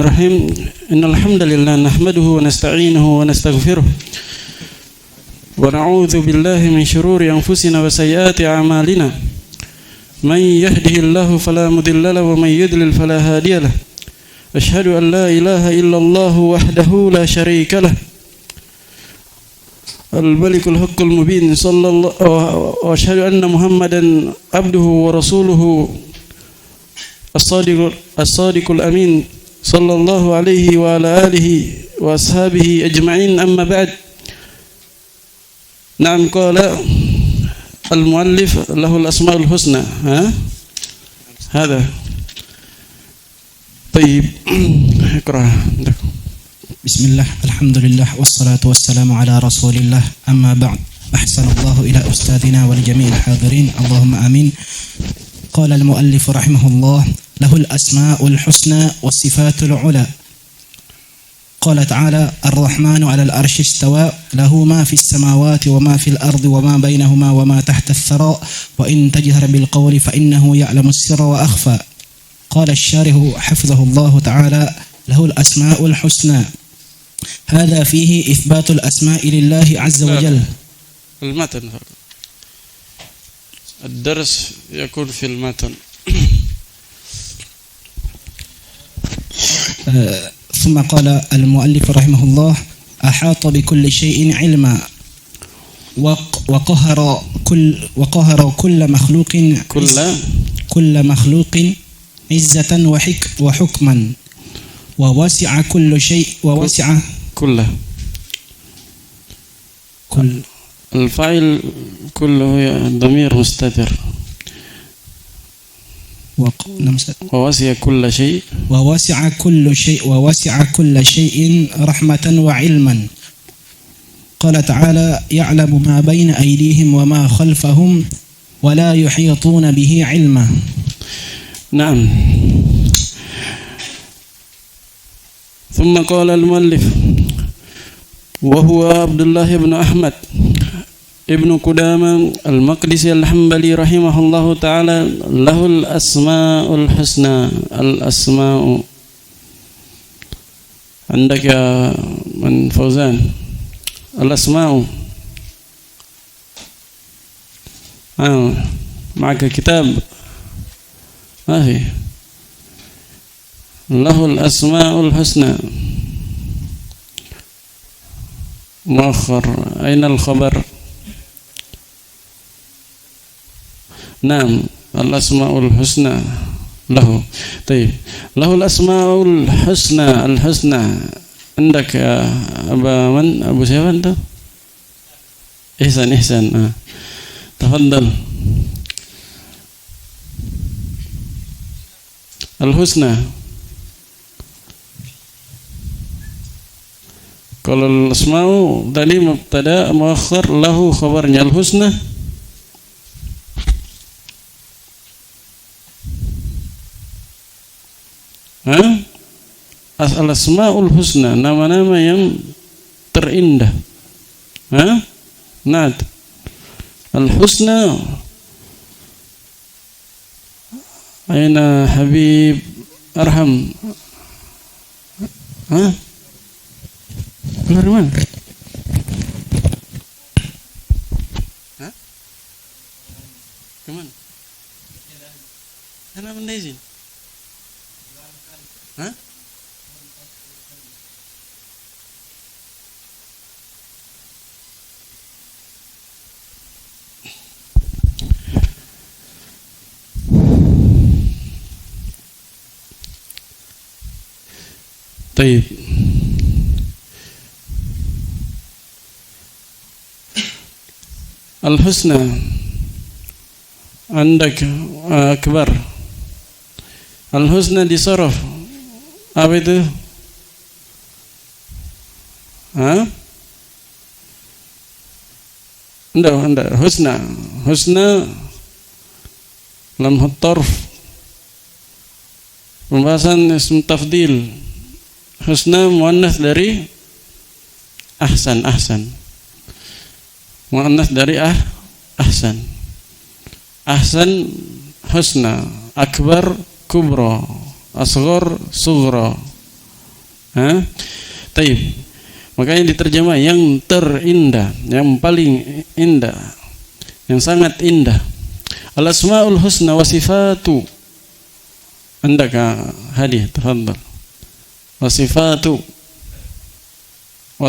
Bismillahirrahmanirrahim. Innal hamdalillah nahmaduhu wa nasta'inuhu wa nastaghfiruh wa na'udzu billahi min shururi anfusina wa sayyiati a'malina. Man yahdihillahu fala mudilla lahu wa man yudlil fala hadiya lahu. Asyhadu an la ilaha illallah wahdahu la syarika lahu. Al-Malikul Haqqul Mubin sallallahu wa asyhadu anna Muhammadan abduhu wa rasuluhu as-sadiqul amin sallallahu alaihi wa ala alihi wa ashabihi ajma'in, amma ba'd. Na'am, qala al-muallif lahu al-asma'ul husna. Hada طيب اقرأ. Bismillah, alhamdulillah, wassalatu wassalamu ala rasulillah, amma ba'd. Ahsanallahu ila ustadina wa li jami'il hadirin, Allahumma amin. Qala al-muallif rahimahullah, lahul asma'ul husna was sifatul ula. Qala ta'ala, ar-rahmanu 'ala al-'arsyi istawa, lahu ma fis samawati wa ma fil ardi wa ma bainahuma wa ma tahta ath-thara, wa in tajhar bil qawli fa innahu ya'lamu as-sirra wa akhfa. Qala asy-syarih hafizahullah ta'ala, lahul asma'ul husna. هذا فيه إثبات الأسماء لله عز وجل. المتن الدرس يكون في المتن. ثم قال المؤلف رحمه الله، أحاط بكل شيء علما وقهر كل مخلوق عزة وحكما، ووسع كل شيء كله الفاعل كله ضمير مستتر. ووسع كل شيء رحمة وعلما. قال تعالى، يعلم ما بين أيديهم وما خلفهم ولا يحيطون به علما. نعم. ثم قال المؤلف، وهو عبد الله بن أحمد ابن قدامة المقدسي الحنبلي رحمه الله تعالى، له الأسماء الحسنى. الأسماء عندك يا من فوزان؟ الأسماء معك كتاب؟ ما في. له الأسماء الحسنى. مؤخر، أين الخبر؟ نعم، الأسماء الحسنى له. طيب، له الأسماء الحسنى عندك يا أبو سيفان أنت؟ إحسان تفضل. الحسنى. Kalau al-asma'u tadi mubtada muakhir, lahu khabarnya al-husna. Al-asma'ul husna, nama-nama yang terindah. Na'at. Al-husna. Aina Habib Arham? Keluar mana? Kemana? Karena benda izin. Taib. Al-husna andak akbar. Al-husna disaraf apa itu? Enggak. Husna lam tarf. Pembahasan ism tafdil. Husna muannas dari ahsan. Muannas dari ahsan. Ahsan husna, akbar kubra, asghar sughra. Taib. Makanya diterjemah yang terindah, yang paling indah, yang sangat indah. Al-asmaul husna wa sifatu. Andaka hadiah, tafadhal. Wa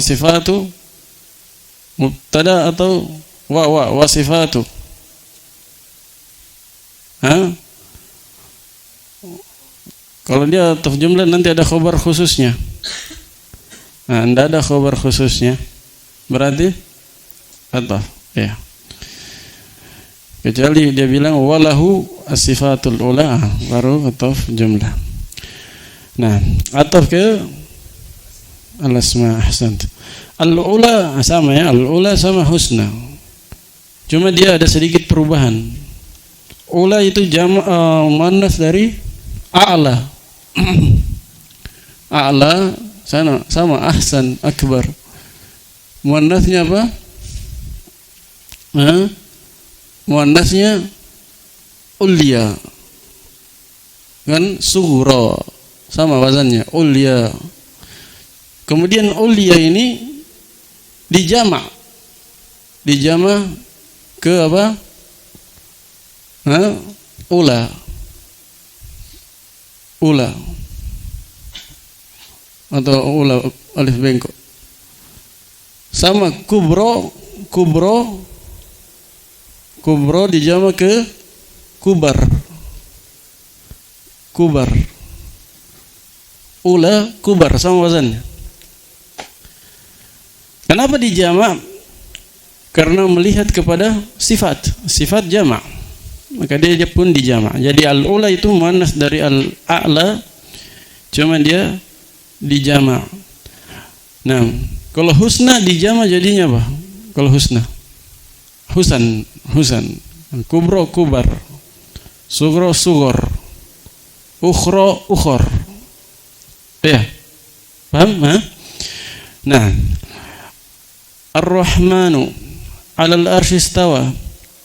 sifatu mubtada atau wa sifatu? Kalau dia ataf jumlah nanti ada khabar khususnya. Tidak ada khabar khususnya. Berarti ataf, ya. Kecuali dia bilang walahu as-sifatul ula, baru ataf jumlah. Nah, ataf ke al-asma, ahsant. Al-ula sama ya, al-ula sama husna. Cuma dia ada sedikit perubahan. Ula itu muannas dari a'la. A'la sama ahsan, akbar. Muannasnya apa? Muannasnya ulya. Kan sughra, sama wazannya ulya. Kemudian ulya ini dijama' ke apa? Ula atau ula alif bengkok. Sama kubro dijama ke kubar. Ula kubar sama wazannya. Kenapa dijama'? Karena melihat kepada sifat jama', maka dia pun dijama'. Jadi al-ula itu muannas dari al-a'la, cuma dia dijama'. Nah, kalau husna dijama' jadinya apa? Kalau husna husan, kubro kubar, sugro sugor, ukhro ukhor. Ya, paham? Nah, Ar-Rahmanu 'alal arsy istawa,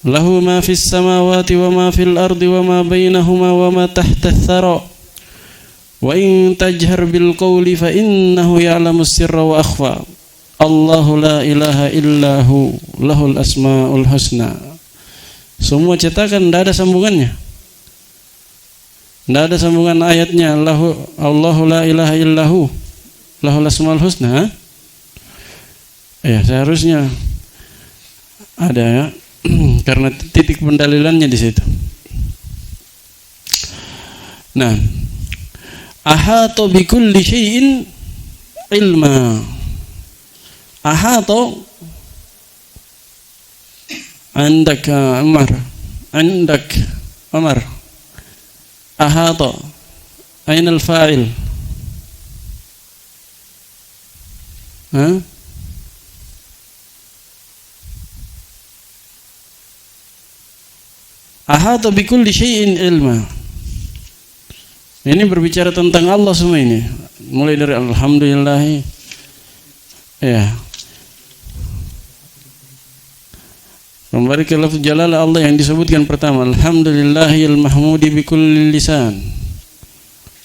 lahu ma fis samawati wa ma fil ardi wa ma bainahuma wa ma tahta ath-thara. Wa in tajhar bil qawli fa innahu ya'lamu sirra wa akhfa. Allahu la ilaha illahu lahul asmaul husna. Semua cetakan tidak ada sambungannya. Tidak ada sambungan ayatnya. Allahu la ilaha illahu lahul asmaul husna. Ya, seharusnya ada ya, karena titik pendalilannya di situ. Nah, ahata bi kulli syai'in ilma. Ahata عندك عمر أحاط أين الفاعل؟ Ahata bikulli syai'in ilma. Ini berbicara tentang Allah semua ini. Mulai dari alhamdulillah. Ya. Kembali ke lafaz jalalah Allah yang disebutkan pertama, alhamdulillahil mahmudi bikulli lisan,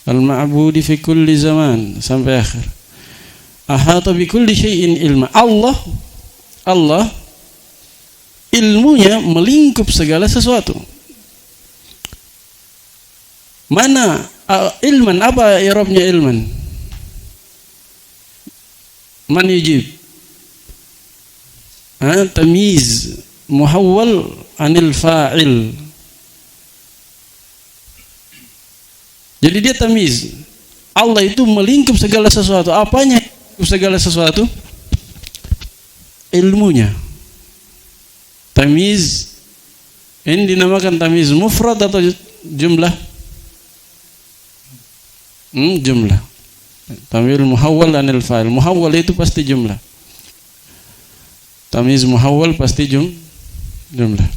al-ma'budi fi kulli zaman, sampai akhir. Ahata bikulli syai'in ilma. Allah ilmunya melingkup segala sesuatu. Mana ilman? Apa i'rabnya ilman? Man yujib? Tamyiz muhawwal anil fa'il. Jadi dia tamyiz. Allah itu melingkup segala sesuatu. Apanya segala sesuatu? Ilmunya. Tamyiz ini dinamakan tamyiz mufrad atau jumlah? Jumlah. Tamyiz muhawwal anil fa'il. Muhawwal itu pasti jumlah. Tamyiz muhawwal pasti jumlah.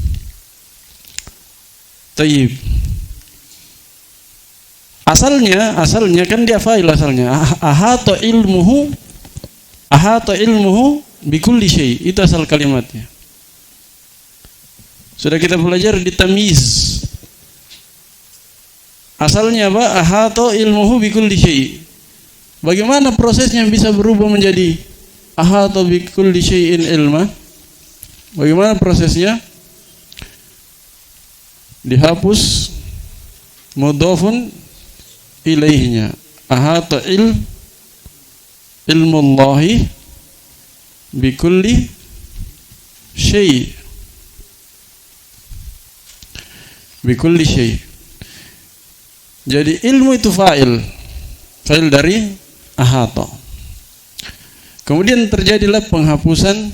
Tayyib. Asalnya kan dia fa'il asalnya. Ahata ilmuhu bikulli syai'. Itu asal kalimatnya. Sudah kita belajar di tamyiz. Asalnya apa? Ahata ilmuhu bikulli syai'. Bagaimana prosesnya bisa berubah menjadi ahata bi kulli syai'in ilma? Bagaimana prosesnya? Dihapus mudhafun ilaihnya. Ahata ilmullahi bi kulli syai'. Bi kulli syai'. Jadi ilmu itu fa'il dari ahata. Kemudian terjadilah penghapusan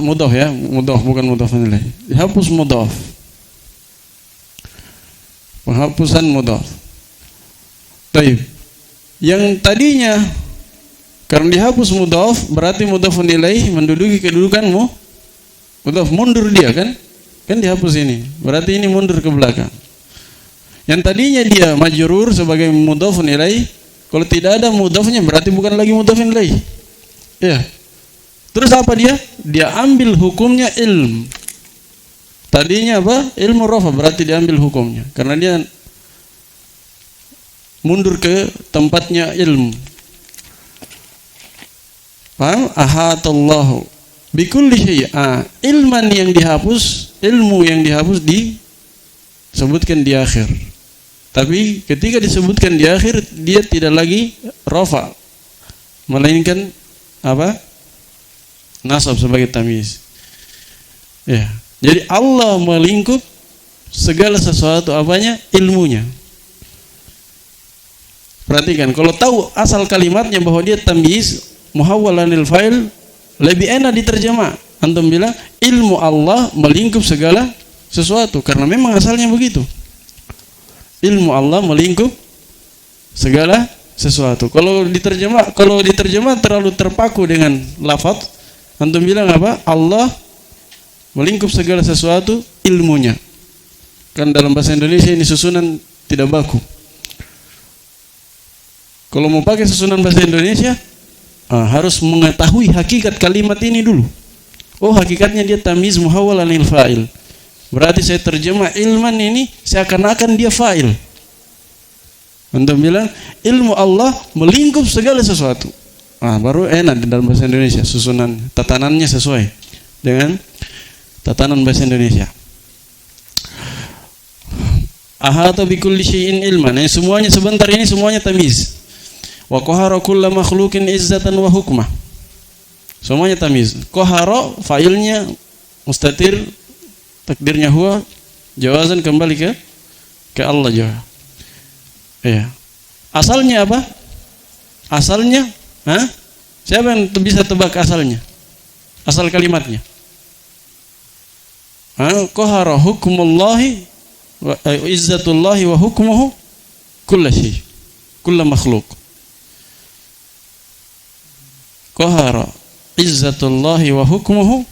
mudhaf ya, mudhaf bukan mudhafun ilaih. Dihapus mudhaf. Penghapusan mudhaf. Baik. Yang tadinya karena dihapus mudhaf berarti mudhafun ilaih menduduki kedudukan mudhaf, mundur dia kan? Kan dihapus ini. Berarti ini mundur ke belakang. Yang tadinya dia majrur sebagai mudhafun ilaih, kalau tidak ada mudhafnya berarti bukan lagi mudhafun ilaih. Ya. Terus apa dia? Dia ambil hukumnya ilm. Tadinya apa? Ilmu rafa, berarti diambil hukumnya. Karena dia mundur ke tempatnya ilmu. Paham? Ahatallahu bikulli syai'. Ilman yang dihapus, ilmu yang dihapus disebutkan di akhir. Tapi ketika disebutkan di akhir, dia tidak lagi rafa, melainkan apa? Nasab sebagai tamyiz. Ya. Jadi Allah melingkup segala sesuatu apanya? Ilmunya. Perhatikan, kalau tahu asal kalimatnya bahwa dia tamyiz muhawwalanil fa'il, lebih enak diterjemah. Antum bilang ilmu Allah melingkup segala sesuatu karena memang asalnya begitu. Ilmu Allah melingkup segala sesuatu. Kalau diterjemah terlalu terpaku dengan lafaz, antum bilang apa? Allah melingkup segala sesuatu ilmunya. Kan dalam bahasa Indonesia ini susunan tidak baku. Kalau mau pakai susunan bahasa Indonesia, harus mengetahui hakikat kalimat ini dulu. Oh, hakikatnya dia tamyiz muhawwalanil fa'il. Berarti saya terjemah ilman ini seakan-akan dia fa'il. Antum bilang ilmu Allah melingkup segala sesuatu. Baru enak di dalam bahasa Indonesia, susunan tatanannya sesuai dengan tatanan bahasa Indonesia. Ahata bi kulli syai'in ilman. Semuanya sebentar ini semuanya tamyiz. Wa qahara kullu makhluqin izzatan wa hukmah. Semuanya tamyiz. Qahara fa'ilnya mustatir, takdirnya huwa, jawazan kembali ke Allah juga. Iya. Asalnya apa? Asalnya, siapa yang bisa tebak asalnya? Asal kalimatnya. Qahara hukmullahi wa izzatullahi wa hukmuhu kullu syai', kullu makhluk. Qahara izzatullahi wa hukmuhu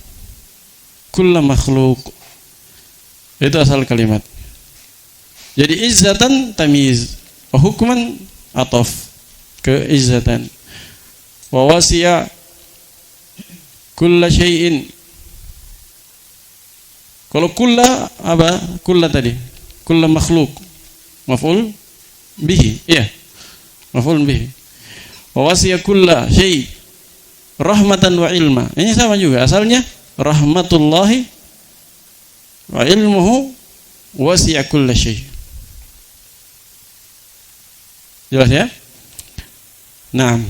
kullu makhluk. Itu asal kalimat. Jadi izzatan tamyiz, wa hukman ataf ke izzatan. Wa wasi'a kullu syai'in. Kalau kulla apa? Kulla tadi. Kulla makhluk. Maf'ul bihi. Iya. Maf'ul bihi. Wa wasi'a kulla syai' rahmatan wa ilma. Ini sama juga. Asalnya rahmatullahi wa ilmuhu wasi'a kulla syai'. Jelas ya? Naam.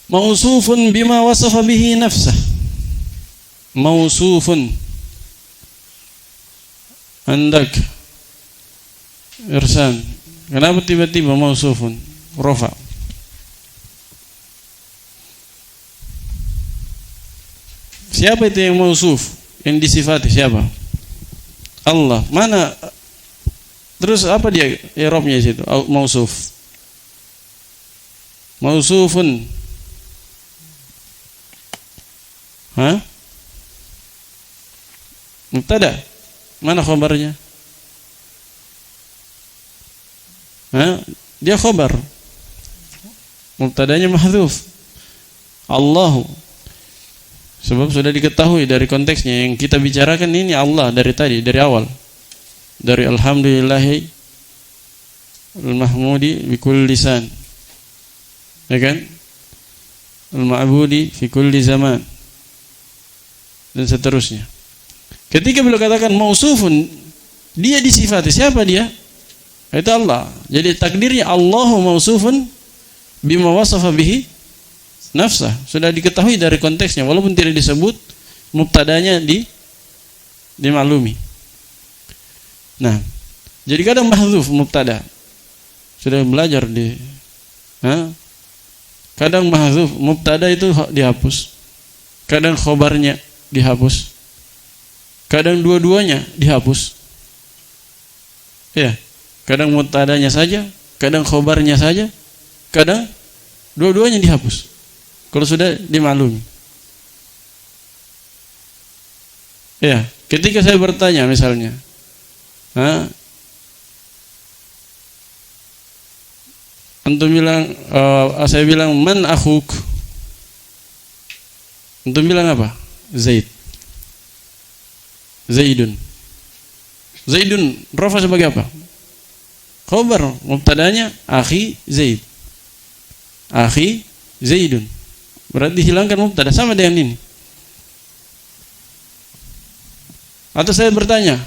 Mausufun bima wasafa bihi nafsah. Mausufun. Andak Irsan. Kenapa tiba-tiba mausufun? Rafa. Siapa itu yang mausuf? Yang disifati siapa? Allah. Mana Terus apa dia i'rabnya di situ? Mausuf. Mausufun. Mubtada. Mana khabarnya? Dia khabar. Mubtadanya mahdzuf. Allahu. Sebab sudah diketahui dari konteksnya yang kita bicarakan ini Allah dari tadi, dari awal. Dari alhamdulillahi al-mahmudi bi kulli lisan. Ya kan? Al-ma'budi fi kulli zaman. Dan seterusnya. Ketika beliau katakan mausufun, dia disifati. Siapa dia? Itu Allah. Jadi takdirnya Allahu mausufun bima wasafa bihi nafsah. Sudah diketahui dari konteksnya walaupun tidak disebut, mubtadanya dimaklumi. Nah, jadi kadang mahdzuf mubtada. Sudah belajar kadang mahdzuf mubtada itu dihapus. Kadang khobarnya dihapus. Kadang dua-duanya dihapus. Ya, kadang mubtadanya saja, kadang khobarnya saja, kadang dua-duanya dihapus. Kalau sudah dimaklumi. Ya, ketika saya bertanya misalnya, antum bilang, saya bilang man akhuk. Antum bilang apa? Zaid. Zaidun. Zaidun rafa sebagai apa? Khabar, mubtadanya akhi Zaid. Akhi Zaidun. Berarti dihilangkan mubtada sama dengan ini. Atau saya bertanya,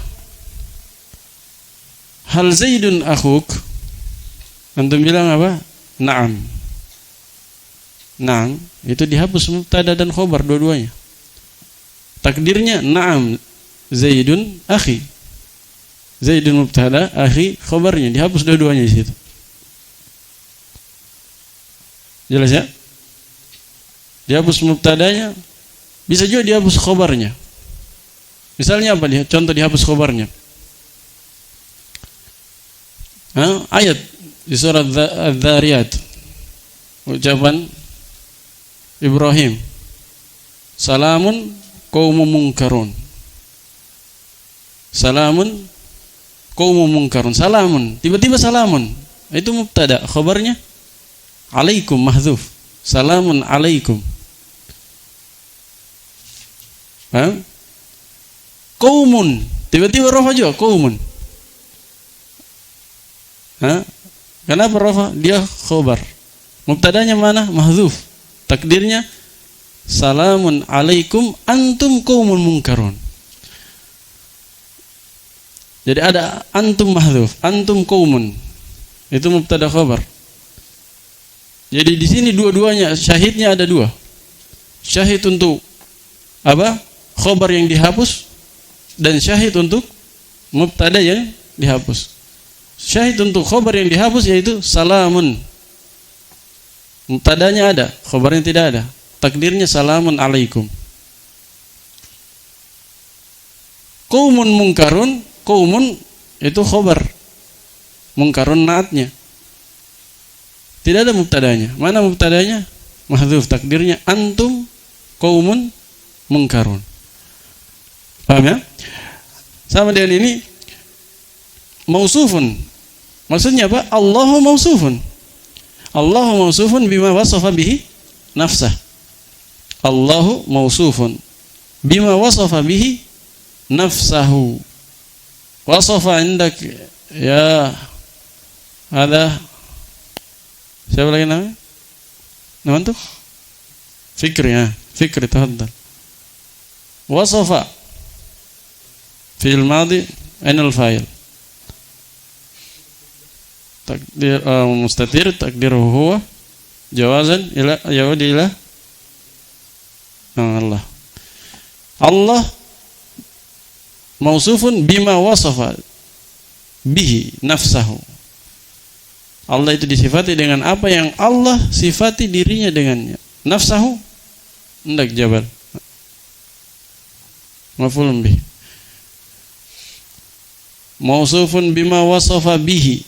hal Zaidun akhuk? Antum bilang apa? Naam. Naam, itu dihapus mubtada dan khabar dua-duanya. Takdirnya naam Zaidun akhi. Zaidun mubtada, akhi khabarnya dihapus dua-duanya di situ. Jelas ya? Dihapus mubtadanya, bisa juga dihapus khabarnya. Misalnya apa dia? Contoh dihapus khabarnya. Ayat di surat Adz-Dzariyat. Ucapan Ibrahim. Salamun qaumun munkarun. Salamun qaumun munkarun. Salamun, tiba-tiba salamun. Itu mubtada, khabarnya alaikum mahdzuf. Salamun alaikum. Qaumun, tiba-tiba rafa juga qaumun. Kenapa rafa? Dia khabar. Mubtadanya mana? Mahdzuf. Takdirnya salamun alaikum antum qaumun munkarun. Jadi ada antum mahdzuf, antum qaumun. Itu mubtada khabar. Jadi di sini dua-duanya syahidnya ada dua. Syahid untuk apa? Khabar yang dihapus dan syahid untuk mubtada yang dihapus. Syahid untuk khabar yang dihapus yaitu salamun. Mubtadanya ada, khabarnya tidak ada. Takdirnya salamun alaikum. Qaumun munkarun, qaumun itu khabar. Munkarun naatnya. Tidak ada mubtadanya. Mana mubtadanya? Mahdzuf, takdirnya antum qaumun munkarun. Paham ya? Sama dengan ini mausufun. Maksudnya apa? Allahu mausufun. Allahu mausufun bima wasafa bihi nafsah. Allahu mausufun bima wasafa bihi nafsahu. Wasafa indak ya ada siapa lagi namanya? Nama tuh? Fikri ya. Fikri tafaddal. Wasafa fi'il madhi ainul fa'il. Takdir mustatir takdiruhu huwa jawazan ila yaudi ila Allah. Allah mausufun bima wasafa bihi nafsahu. Allah itu disifati dengan apa yang Allah sifati dirinya dengannya. Nafsahu hendak jabar maf'ulun bih. mausufun bima wasafa bihi.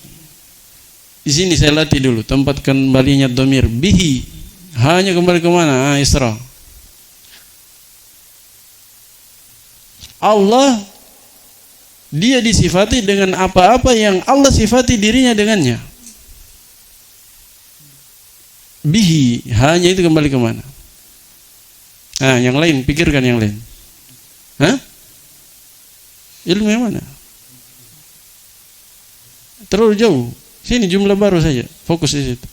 Di sini saya latih dulu tempat kembalinya dhamir bihi. Hanya kembali ke mana? Isra. Allah dia disifati dengan apa-apa yang Allah sifati dirinya dengannya. Bihi, hanya itu kembali ke mana? Yang lain, pikirkan yang lain. Ilmu yang mana? Terlalu jauh. Sini jumlah baru saja, fokus di situ.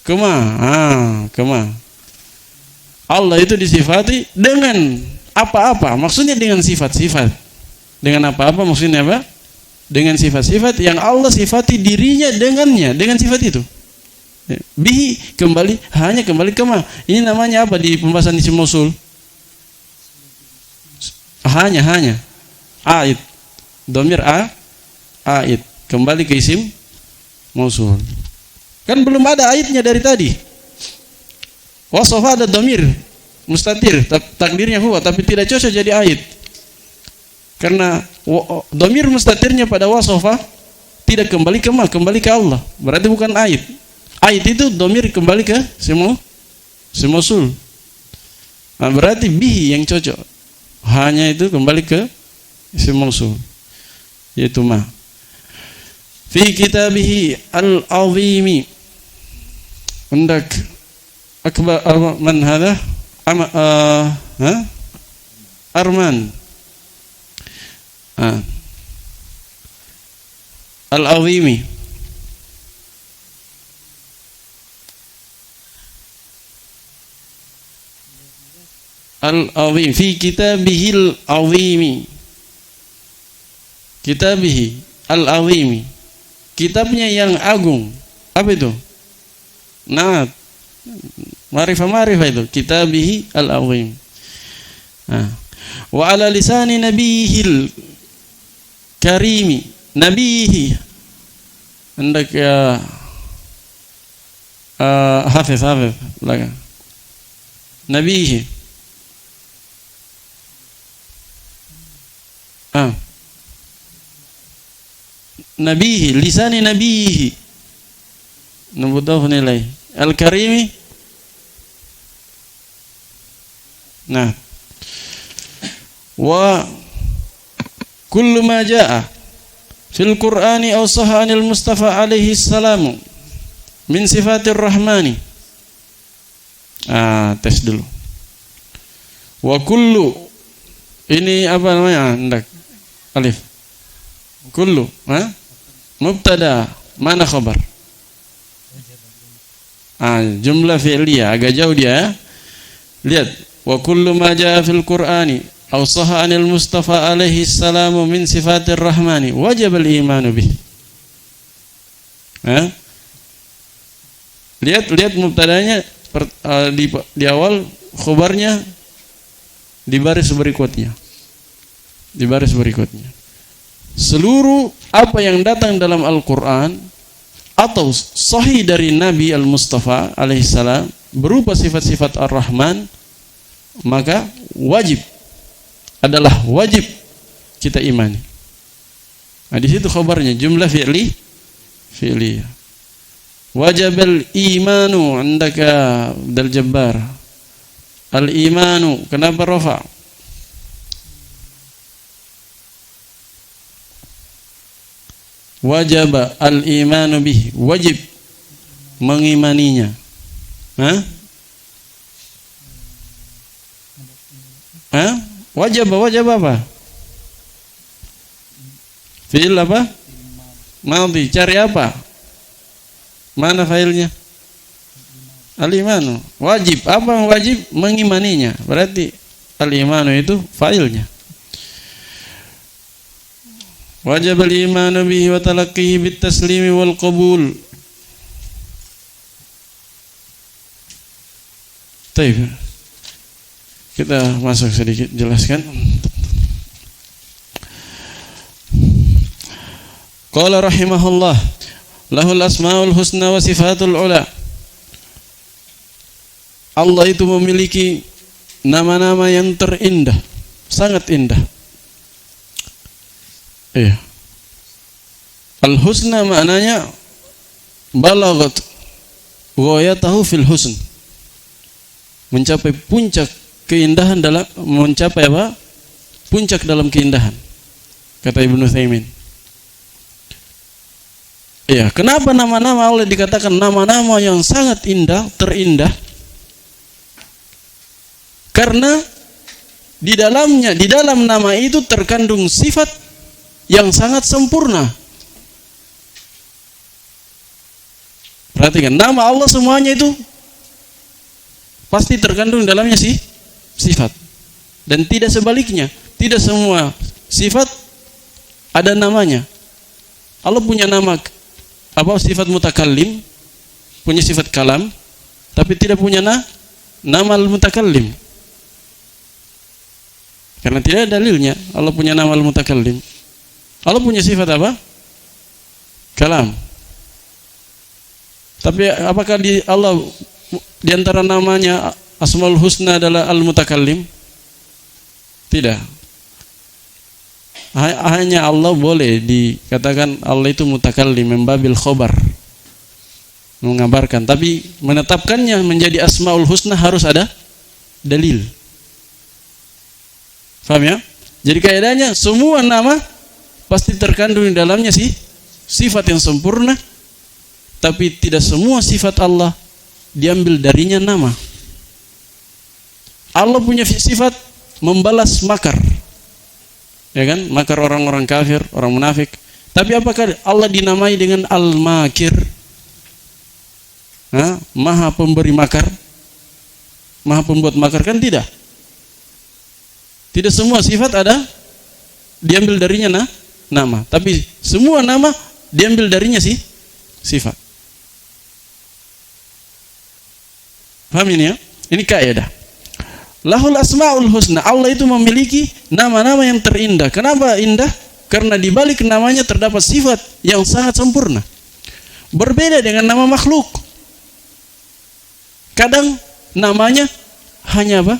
Kema. Allah itu disifati dengan apa-apa. Maksudnya dengan sifat-sifat. Dengan apa-apa maksudnya apa? Dengan sifat-sifat yang Allah sifati dirinya dengannya, dengan sifat itu. Bihi kembali, hanya kembali kema. Ini namanya apa di pembahasan isim mausul? Hanya aid. Dhamir aid kembali ke isim mausul. Kan belum ada aidnya dari tadi. Wasofa ada dhamir mustatir, takdirnya huwa, tapi tidak cocok jadi aid. Karena dhamir mustatirnya pada wasofa tidak kembali ke kembali ke Allah. Berarti bukan aid. Aid itu dhamir kembali ke isim mausul. Nah, berarti bihi yang cocok. Hanya itu kembali ke isim mausul. Yaitu ma. Fi kitabihi al-azimi. Hendak akbar man hadha? Arman. Al-azimi. Al-azim fi kitabihi al-azimi. Kitabihi al-azimi. Kitabnya yang agung. Apa itu? Nah, Ma'rifah itu. Kitabihi al-azim. Wa ala lisani nabihil karimi. Nabihi. Hendak hafiz. Nabihi. Nabihi, lisani nabihi. Mudhaf ilaih. Al-karimi. Nah. Wa kullu ma jaa fil Qur'ani aw sahha 'anil Mustafa alaihi salamu min sifatir rahmani. Tes dulu. Wa kullu, ini apa namanya? Hendak alif. Kullu, mubtada, mana khabar? Jumlah fi'liyah, agak jauh dia. Lihat, wa kullu ma jaa fil Qur'ani aw sahha 'anil Mustafa alaihi salamu min sifatir rahmani wajib al-imanu bih. Lihat mubtadanya di awal, khabarnya di baris berikutnya. Seluruh apa yang datang dalam Al-Quran atau sahih dari Nabi Al-Mustafa alaihissalam berupa sifat-sifat Ar-Rahman, maka wajib kita imani. Nah, di situ khabarnya jumlah fi'liyah. Wajibal imanu andaka Abdul Jabbar. Al-imanu, kenapa rafa'? Wajib al-imanu bih, wajib mengimaninya. Wajib apa? Fi'il apa? Madhi, cari apa? Mana failnya? Al-imanu. Wajib, apa yang wajib? Mengimaninya. Berarti al-imanu itu failnya. Wajib al-imanu bihi wa talaqqihi bit taslimi wal qabul. Baik. Kita masuk sedikit jelaskan. Qala rahimahullah, lahul asmaul husna wa sifatul ula. Allah itu memiliki nama-nama yang terindah sangat indah. Iya. Al-husna maknanya balagat ghayatahu fil husn. Mencapai puncak keindahan dalam mencapai apa? Puncak dalam keindahan. Kata Ibnu Utsaimin. Iya, kenapa nama-nama Allah dikatakan nama-nama yang sangat indah, terindah? Karena di dalam nama itu terkandung sifat yang sangat sempurna. Perhatikan, nama Allah semuanya itu pasti terkandung dalamnya sifat. Dan tidak sebaliknya, tidak semua sifat ada namanya. Allah punya nama sifat mutakallim, punya sifat kalam, tapi tidak punya nama al-mutakallim. Karena tidak ada dalilnya Allah punya nama al-mutakallim. Allah punya sifat apa? Kalam. Tapi apakah di antara namanya Asmaul Husna adalah Al-Mutakallim? Tidak. Hanya Allah boleh dikatakan Allah itu mutakallim, membabil khobar, mengabarkan. Tapi menetapkannya menjadi Asmaul Husna harus ada dalil. Paham ya? Jadi kaidahnya semua nama pasti terkandung di dalamnya sifat yang sempurna. Tapi tidak semua sifat Allah diambil darinya nama. Allah punya sifat membalas makar, ya kan? Makar orang-orang kafir, orang munafik. Tapi apakah Allah dinamai dengan Al-Makir? Maha pemberi makar, maha pembuat makar? Kan tidak. Tidak semua sifat ada diambil darinya nama. Tapi semua nama diambil darinya sifat. Paham ini ya? Ini kaidah. Lahul asmaul husna. Allah itu memiliki nama-nama yang terindah. Kenapa indah? Karena di balik namanya terdapat sifat yang sangat sempurna. Berbeda dengan nama makhluk. Kadang namanya hanya apa?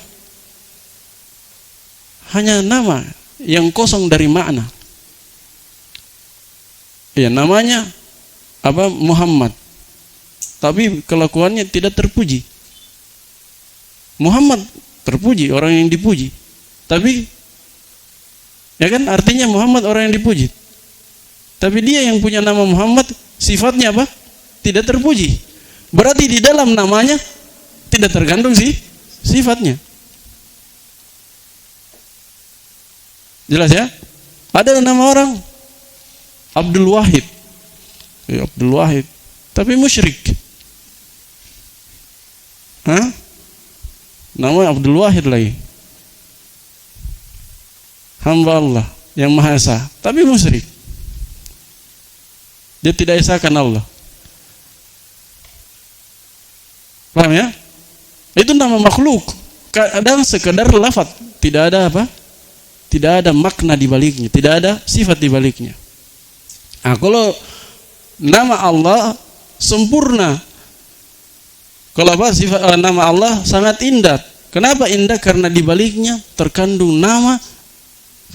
Hanya nama yang kosong dari makna. Ya, namanya apa? Muhammad. Tapi kelakuannya tidak terpuji. Muhammad terpuji, orang yang dipuji. Tapi ya kan artinya Muhammad orang yang dipuji. Tapi dia yang punya nama Muhammad sifatnya apa? Tidak terpuji. Berarti di dalam namanya tidak terkandung sifatnya. Jelas ya? Ada nama orang Abdul Wahid. Abdul Wahid, tapi musyrik. Namanya Abdul Wahid lagi. Hamba Allah yang Maha Esa, tapi musyrik. Dia tidak esakan Allah. Paham ya? Itu nama makhluk. Kadang sekedar lafaz, tidak ada apa? Tidak ada makna di baliknya, tidak ada sifat di baliknya. Nah, kalau nama Allah sempurna, kalau apa sifat nama Allah sangat indah. Kenapa indah? Karena di baliknya terkandung nama,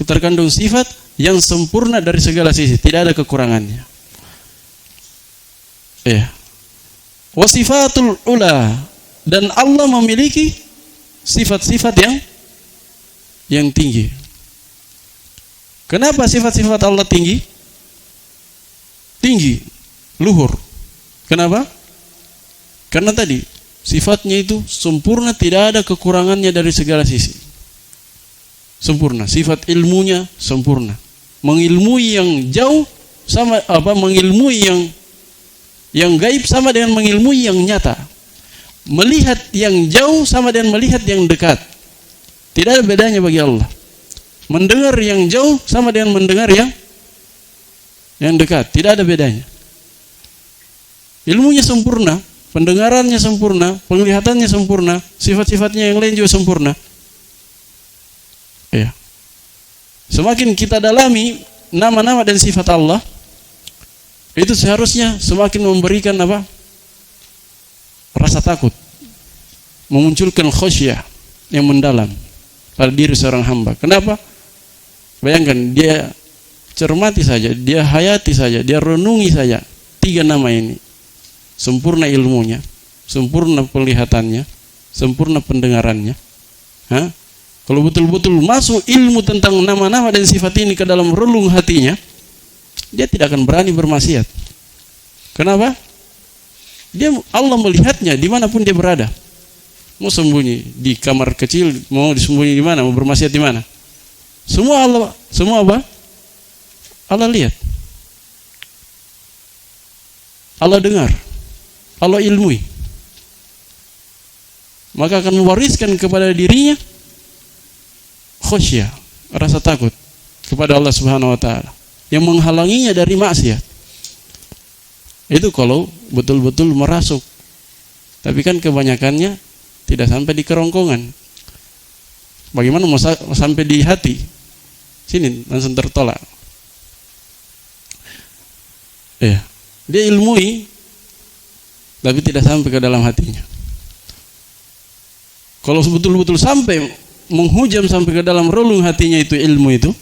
terkandung sifat yang sempurna dari segala sisi, tidak ada kekurangannya. Ya. Wasifatul ula, dan Allah memiliki sifat-sifat yang tinggi. Kenapa sifat-sifat Allah tinggi? Tinggi, luhur. Kenapa? Karena tadi sifatnya itu sempurna, tidak ada kekurangannya dari segala sisi. Sempurna, sifat ilmunya sempurna. Mengilmui yang jauh sama apa? Mengilmui yang gaib sama dengan mengilmui yang nyata. Melihat yang jauh sama dengan melihat yang dekat. Tidak ada bedanya bagi Allah. Mendengar yang jauh sama dengan mendengar yang dekat, tidak ada bedanya. Ilmunya sempurna, pendengarannya sempurna, penglihatannya sempurna, sifat-sifatnya yang lain juga sempurna. Ya. Semakin kita dalami nama-nama dan sifat Allah, itu seharusnya semakin memberikan apa? Rasa takut, memunculkan khasyah yang mendalam. pada diri seorang hamba. Kenapa? Bayangkan, dia cermati saja, dia hayati saja, dia renungi saja 3 nama ini. Sempurna ilmunya, sempurna penglihatannya, sempurna pendengarannya. Kalau betul-betul masuk ilmu tentang nama-nama dan sifat ini ke dalam relung hatinya, dia tidak akan berani bermaksiat. Kenapa? Allah melihatnya dimanapun dia berada. Mau sembunyi di kamar kecil, mau disembunyi di mana, mau bermaksiat di mana, semua apa? Allah lihat, Allah dengar, Allah ilmui. Maka akan mewariskan kepada dirinya khasyah, rasa takut kepada Allah Subhanahu wa taala yang menghalanginya dari maksiat. Itu kalau betul-betul merasuk. Tapi kan kebanyakannya tidak sampai di kerongkongan. Bagaimana mau sampai di hati? Sini langsung tertolak. Dia ilmui tapi tidak sampai ke dalam hatinya. Kalau betul-betul sampai menghujam sampai ke dalam relung hatinya itu ilmu itu,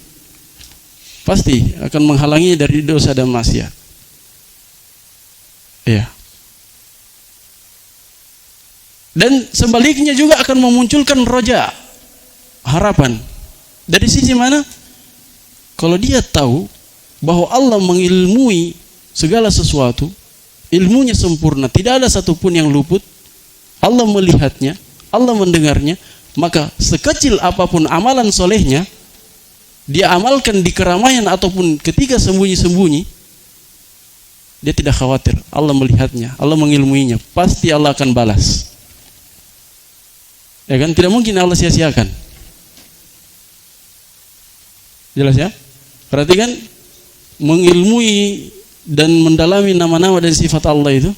pasti akan menghalangi dari dosa dan maksiat. Dan sebaliknya juga akan memunculkan roja, harapan. Dari sisi mana? Kalau dia tahu bahwa Allah mengilmui segala sesuatu, ilmunya sempurna, tidak ada satupun yang luput, Allah melihatnya, Allah mendengarnya, maka sekecil apapun amalan solehnya, dia amalkan di keramaian ataupun ketika sembunyi-sembunyi, dia tidak khawatir. Allah melihatnya, Allah mengilmuinya, pasti Allah akan balas. Ya kan? Tidak mungkin Allah sia-siakan. Jelas ya? Perhatikan, mengilmui dan mendalami nama-nama dan sifat Allah itu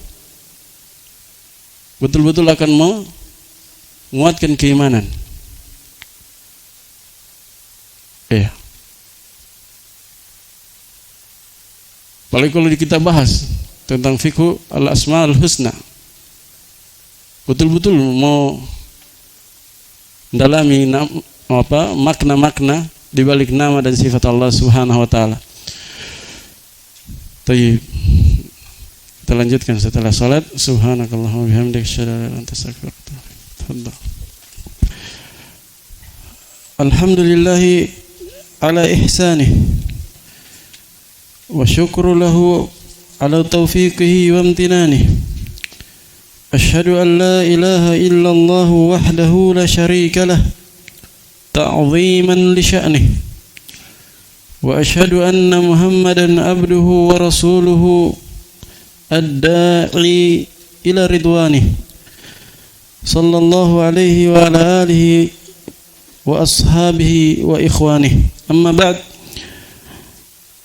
betul-betul akan menguatkan keimanan. Apalagi kalau kita bahas tentang fikhu al-asma'ul husna, betul-betul mau mendalami makna-makna di balik nama dan sifat Allah Subhanahu wa taala. Baik. Kita lanjutkan setelah salat. Subhanakallahumma bihamdika asyhadu an la ilaha illa anta astaghfiruka wa atubu ilaik. Alhamdulillahi ala ihsanih wa syukru lahu ala taufiqihi wa amtinanih. Asyhadu an la ilaha illallah wahdahu la syarika lah ta'ziman li sya'nih. Wa asyhadu anna Muhammadan abduhu wa rasuluhu ad-da'i ila ridwanih. Sallallahu alaihi wa ala alihi wa ashabihi wa ikhwanih. Amma ba'd.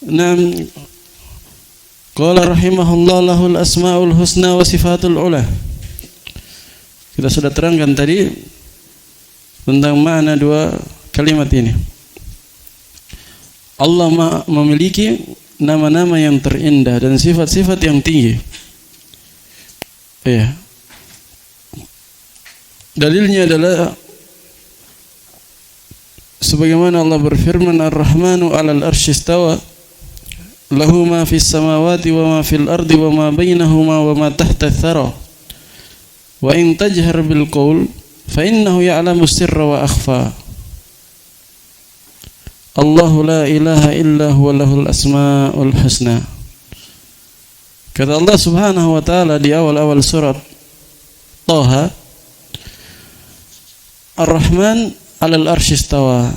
Naam. Qala rahimahullah lahul asma'ul husna wa sifatul ula. Kita sudah terangkan tadi tentang makna 2 kalimat ini. Allah memiliki nama-nama yang terindah dan sifat-sifat yang tinggi. Dalilnya adalah sebagaimana Allah berfirman, Ar-Rahmanu 'alal arsy istawa, lahu ma fis samawati wa ma fil ardi wa ma bainahuma wa ma tahta ats-tsara. Wa in tajhar bil qaul fa innahu ya'lamu sirra wa akhfa. Allahu la ilaha illa huwa lahul asmaul husna. Kata Allah Subhanahu wa taala di awal-awal surat Thaha, Ar-Rahman 'alal arsy istawa.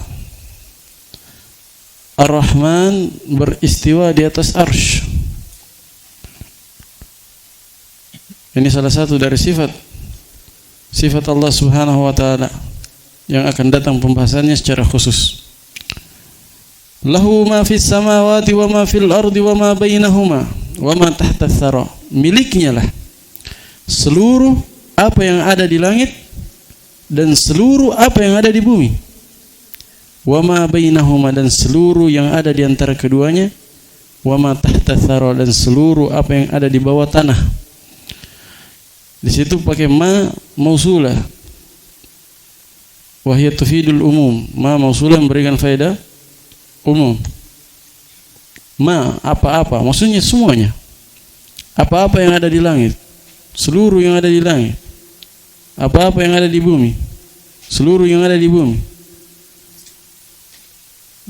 Ar-Rahman beristiwa di atas arsy. Ini salah satu dari sifat Allah Subhanahu wa taala yang akan datang pembahasannya secara khusus. Lahu ma fis samawati wa ma fil ardi wa ma bainahuma wa ma tahta ats-tsara. Miliknya lah seluruh apa yang ada di langit dan seluruh apa yang ada di bumi. Wa ma bainahuma, dan seluruh yang ada di antara keduanya. Wa ma tahta ats-tsara, dan seluruh apa yang ada di bawah tanah. Di situ pakai ma mausulah. wa hiya tufidul umum. Ma mausulah memberikan faedah umum. Ma apa-apa, maksudnya semuanya. Apa-apa yang ada di langit, seluruh yang ada di langit. Apa-apa yang ada di bumi, seluruh yang ada di bumi.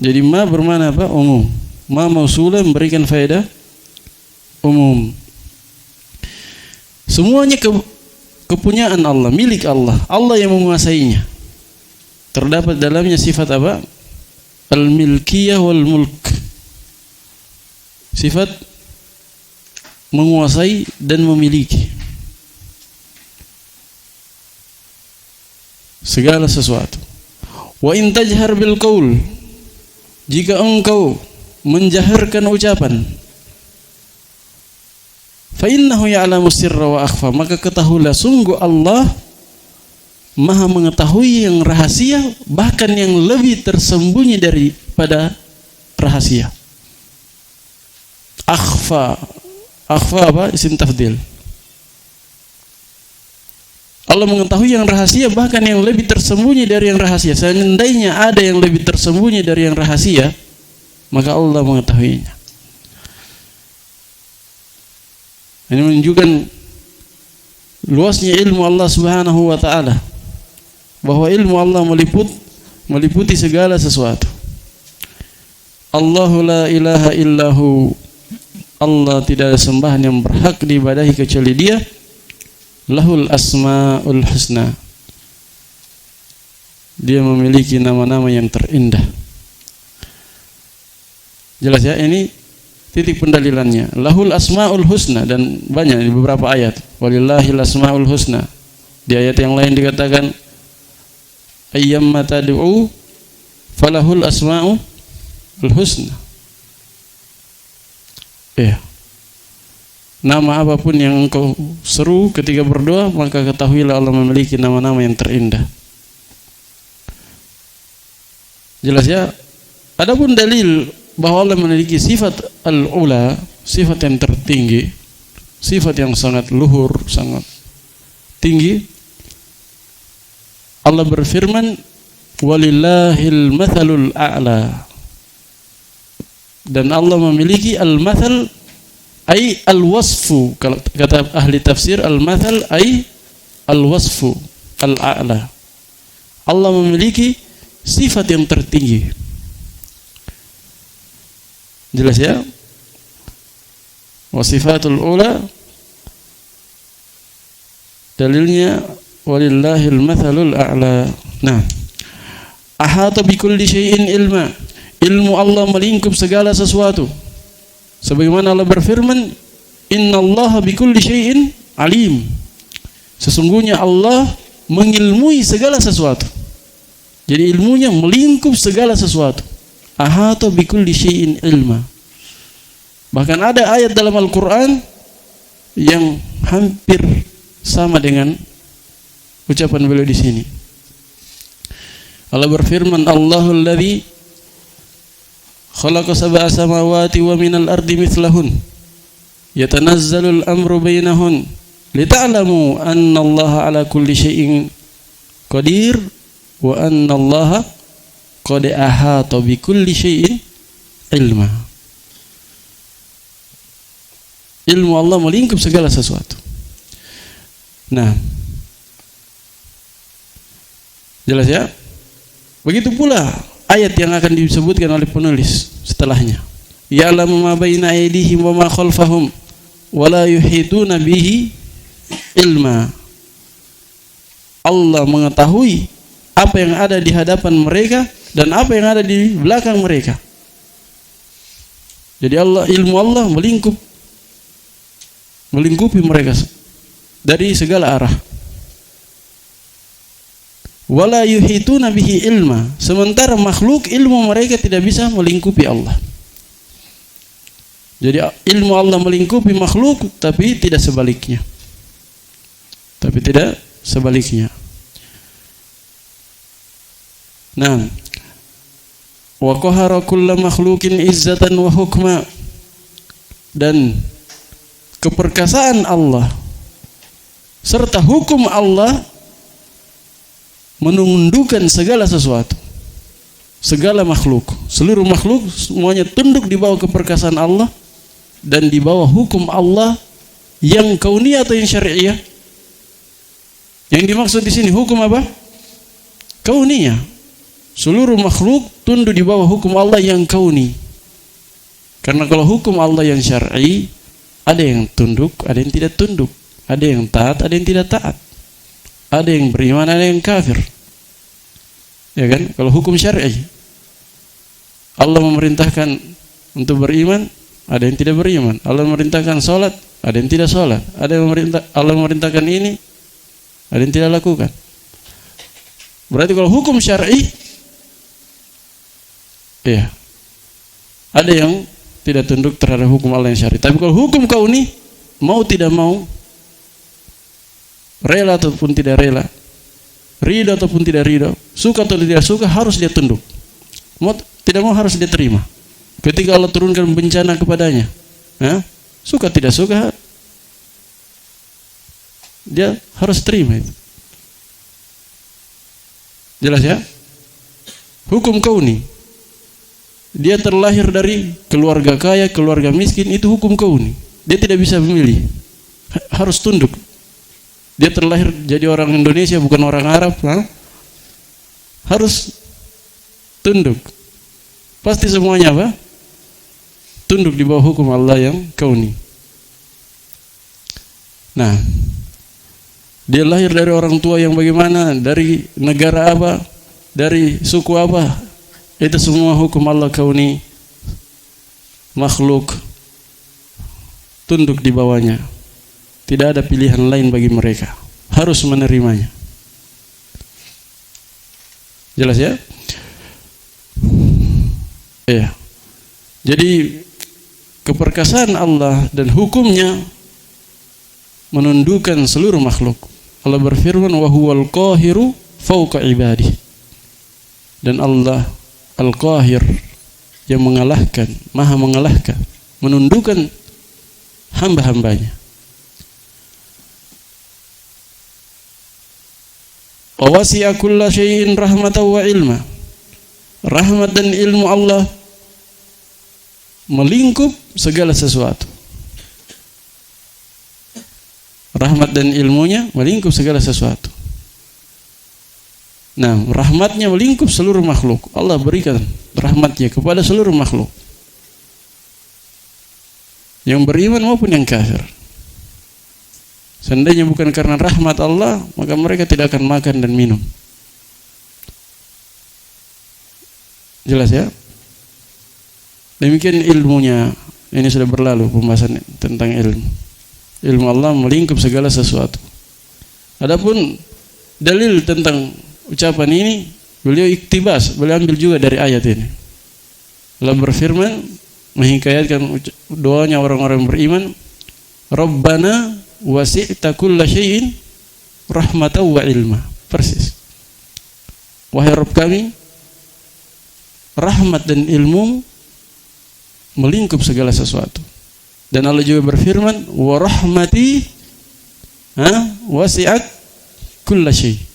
Jadi ma bermakna apa? Umum. Ma mausulah memberikan faedah umum. Semuanya kepunyaan Allah, milik Allah. Allah yang menguasainya. Terdapat dalamnya sifat apa? Al-milkiyah wal mulk. Sifat menguasai dan memiliki segala sesuatu. Wa in tajhar bil qaul, jika engkau menjaharkan ucapan, fa innahu ya'lamu sirra wa akhfa, maka ketahuilah sungguh Allah Maha mengetahui yang rahasia, bahkan yang lebih tersembunyi daripada rahasia. Akhfa, akhfa apa? Isim tafdil. Allah mengetahui yang rahasia, bahkan yang lebih tersembunyi dari yang rahasia. Seandainya ada yang lebih tersembunyi dari yang rahasia, maka Allah mengetahuinya. Ini menunjukkan luasnya ilmu Allah Subhanahu wa taala, bahwa ilmu Allah meliputi segala sesuatu. Allahu la ilaha illahu, Allah tidak ada sembahan yang berhak diibadahi kecuali Dia. Lahul asmaul husna, Dia memiliki nama-nama yang terindah. Jelas ya, ini titik pendalilannya. Lahul asmaul husna, dan banyak di beberapa ayat. Walillahil asmaul husna. Di ayat yang lain dikatakan ayyamma tad'u falahul asmaul husna. Nama apapun yang engkau seru ketika berdoa, maka ketahuilah Allah memiliki nama-nama yang terindah. Jelas ya? Adapun dalil bahwa Allah memiliki sifat al-ula, sifat yang tertinggi, sifat yang sangat luhur, sangat tinggi. Allah berfirman, walillahil mathalul a'la. Dan Allah memiliki al-mathal, ay al-wasfu. Kalau kata ahli tafsir, al-mathal ay al-wasfu, al-a'la. Allah memiliki sifat yang tertinggi. Jelas ya? Wa sifatul ula, dalilnya walillahil mathalul a'la. Nah, ahata bikulli syai'in ilma. Ilmu Allah melingkup segala sesuatu. Sebagaimana Allah berfirman, innallaha bikulli syai'in alim. Sesungguhnya Allah mengilmui segala sesuatu. Jadi ilmunya melingkup segala sesuatu. Ahata bikulli syai'in ilma. Bahkan ada ayat dalam Al-Quran yang hampir sama dengan ucapan beliau di sini. Allah berfirman, Allahul ladzi khalaqa sab'a samawati wa minal ardi mithlahun yatanazzalul amru bainahun lita'lamu anna Allaha ala kulli syai'in qadir wa anna Allaha qad ahata bi kulli syai'in ilma. Ilmu Allah melingkup segala sesuatu. Nah, jelas ya? Begitu pula ayat yang akan disebutkan oleh penulis setelahnya. Ya'lamu ma baina aydihim wa ma khalfahum wa la yuhituna bihi ilma. Allah mengetahui apa yang ada di hadapan mereka dan apa yang ada di belakang mereka. Jadi ilmu Allah melingkupi mereka dari segala arah. Wala yuhituna bihi ilma, sementara makhluk ilmu mereka tidak bisa melingkupi Allah. Jadi ilmu Allah melingkupi makhluk, tapi tidak sebaliknya. Nah, wa qahara kulla makhlukin izzatan wa hukma, dan keperkasaan Allah serta hukum Allah menundukkan segala sesuatu, segala makhluk, seluruh makhluk semuanya tunduk di bawah keperkasaan Allah dan di bawah hukum Allah yang kauniyah atau yang syariah. Yang dimaksud di sini hukum apa? Kauniyah. Seluruh makhluk tunduk di bawah hukum Allah yang kauni. Karena kalau hukum Allah yang syar'i, ada yang tunduk, ada yang tidak tunduk, ada yang taat, ada yang tidak taat, ada yang beriman, ada yang kafir. Ya kan? Kalau hukum syar'i, Allah memerintahkan untuk beriman, ada yang tidak beriman. Allah memerintahkan salat, ada yang tidak salat. Allah memerintahkan ini, ada yang tidak lakukan. Berarti kalau hukum syar'i, ya, ada yang tidak tunduk terhadap hukum Allah yang syar'i. Tapi kalau hukum kauni, mau tidak mau, rela ataupun tidak rela, ridha ataupun tidak ridha, suka atau tidak suka, harus dia tunduk. Mau tidak mau harus dia terima. Ketika Allah turunkan bencana kepadanya, suka tidak suka, dia harus terima itu. Jelas ya? Hukum kauni. Dia terlahir dari keluarga kaya, keluarga miskin, itu hukum kauni. Dia tidak bisa memilih. Harus tunduk. Dia terlahir jadi orang Indonesia, bukan orang Arab, harus tunduk. Pasti semuanya apa? Tunduk di bawah hukum Allah yang kauni. Nah, dia lahir dari orang tua yang bagaimana, dari negara apa, dari suku apa, itu semua hukum Allah kauni, makhluk tunduk di bawahnya. Tidak ada pilihan lain bagi mereka, harus menerimanya. Jelas ya? Iya. Jadi keperkasaan Allah dan hukumnya menundukkan seluruh makhluk. Allah berfirman, wa huwal qahiru fawqa ibadihi. Dan Allah Al-Qahir, yang mengalahkan, maha mengalahkan, menundukkan hamba-hambanya. Wa wasi'a kulla syai'in rahmatan wa ilma. Rahmat dan ilmu Allah melingkup segala sesuatu. Rahmat dan ilmunya melingkup segala sesuatu. Nah, rahmatnya melingkup seluruh makhluk. Allah berikan rahmatnya kepada seluruh makhluk, yang beriman maupun yang kafir. Seandainya bukan karena rahmat Allah, maka mereka tidak akan makan dan minum. Jelas ya? Demikian ilmunya. Ini sudah berlalu pembahasan tentang ilmu. Ilmu Allah melingkup segala sesuatu. Adapun dalil tentang ucapan ini, beliau iktibas, beliau ambil juga dari ayat ini. Allah berfirman, menghikayatkan doanya orang-orang beriman, Rabbana wasi'ta kulla syai'in rahmatan wa ilma. Persis. Wahai Rabb kami, rahmat dan ilmu melingkup segala sesuatu. Dan Allah juga berfirman, wa rahmati wasi'at kulla syai'.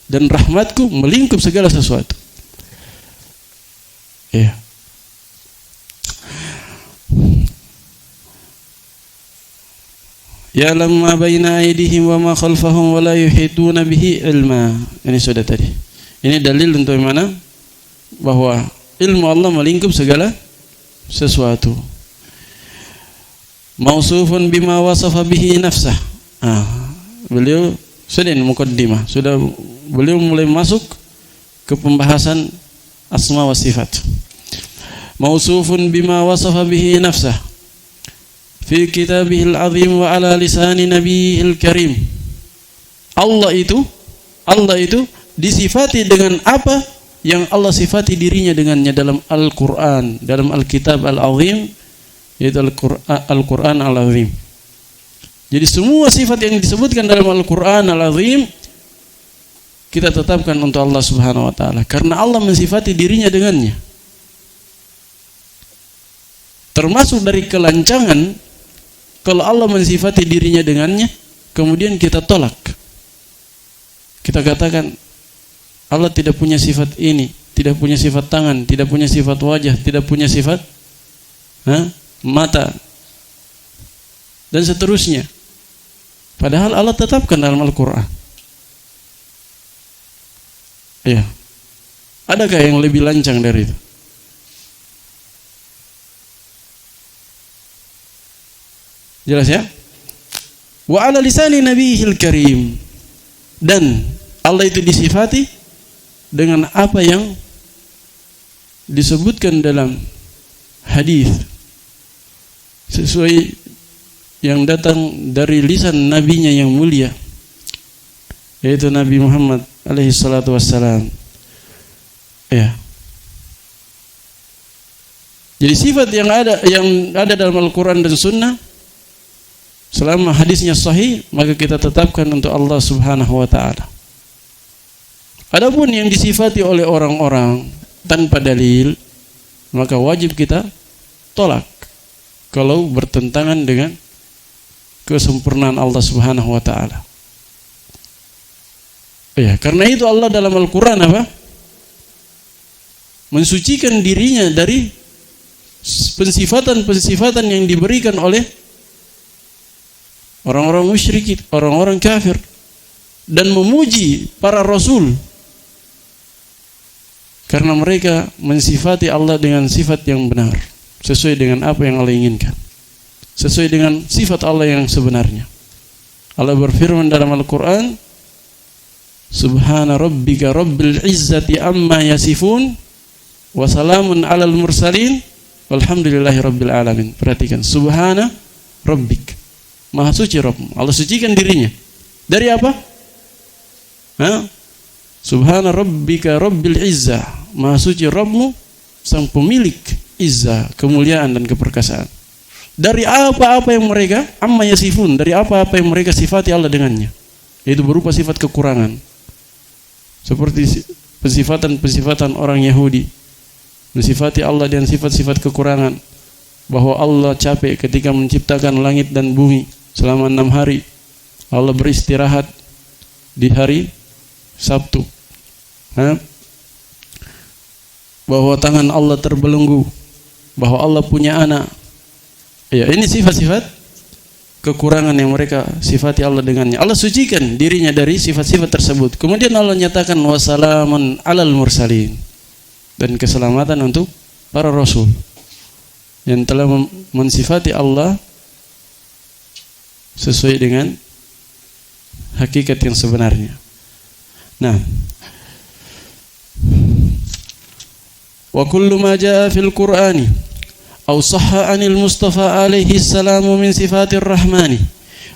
Dan rahmatku melingkup segala sesuatu. Ya. Ya'lam ma baina aydihim wa ma khalfahum wa la yuhituna bihi ilma. Ini sudah tadi. Ini dalil untuk mana? Bahwa ilmu Allah melingkup segala sesuatu. Mausufun bima wasafa bihi nafsah. Beliau sudah muqaddimah, sudah beliau mulai masuk ke pembahasan asma wa sifat. Mausufun bima wasafa bihi nafsah fi kitabihil azim wa ala lisani nabiyil karim. Allah itu disifati dengan apa yang Allah sifati dirinya dengannya dalam Al-Quran, dalam Al-Kitab Al-Azim, yaitu Al-Quran Al-Azim. Jadi semua sifat yang disebutkan dalam Al-Quran Al-Azim kita tetapkan untuk Allah Subhanahu wa taala, karena Allah mensifati dirinya dengannya. Termasuk dari kelancangan kalau Allah mensifati dirinya dengannya, kemudian kita tolak. Kita katakan Allah tidak punya sifat ini, tidak punya sifat tangan, tidak punya sifat wajah, tidak punya sifat mata, dan seterusnya. Padahal Allah tetapkan dalam Al-Quran. Ya. Adakah yang lebih lancang dari itu? Jelas ya? Wa ala lisani nabiyil karim. Dan Allah itu disifati dengan apa yang disebutkan dalam hadis sesuai yang datang dari lisan nabinya yang mulia, yaitu Nabi Muhammad alaihi salatu wassalam. Ya. Jadi sifat yang ada dalam Al-Quran dan Sunnah, selama hadisnya sahih, maka kita tetapkan untuk Allah Subhanahu wa ta'ala. Adapun yang disifati oleh orang-orang tanpa dalil, maka wajib kita tolak kalau bertentangan dengan kesempurnaan Allah Subhanahu wa ta'ala. Ya, karena itu Allah dalam Al-Quran mensucikan dirinya dari pensifatan-pensifatan yang diberikan oleh orang-orang musyrik, orang-orang kafir, dan memuji para rasul karena mereka mensifati Allah dengan sifat yang benar, sesuai dengan apa yang Allah inginkan, sesuai dengan sifat Allah yang sebenarnya. Allah berfirman dalam Al-Quran, Subhana rabbika rabbil izzati amma yasifun wa salamun alal mursalin walhamdulillahi rabbil alamin. Perhatikan, Subhana rabbik, maha suci Rabbmu. Allah sucikan dirinya dari apa? Subhana rabbika rabbil izzah, maha suci Rabbmu, sang pemilik izzah, kemuliaan dan keperkasaan. Dari apa-apa yang mereka amma yasifun, dari apa-apa yang mereka sifati Allah dengannya, yaitu berupa sifat kekurangan, seperti pensifatan orang Yahudi mensifati Allah dengan sifat-sifat kekurangan, bahwa Allah capek ketika menciptakan langit dan bumi selama 6 hari. Allah beristirahat di hari Sabtu. Bahwa tangan Allah terbelenggu, bahwa Allah punya anak. Ya, ini sifat-sifat kekurangan yang mereka sifati Allah dengannya. Allah sucikan dirinya dari sifat-sifat tersebut. Kemudian Allah nyatakan wassalamun alal mursalin, dan keselamatan untuk para rasul yang telah mensifati Allah sesuai dengan hakikat yang sebenarnya. Nah, wa kullu ma jaa fil Qur'ani aw sahha 'anil Mustafa alaihi salamu min sifatir rahmani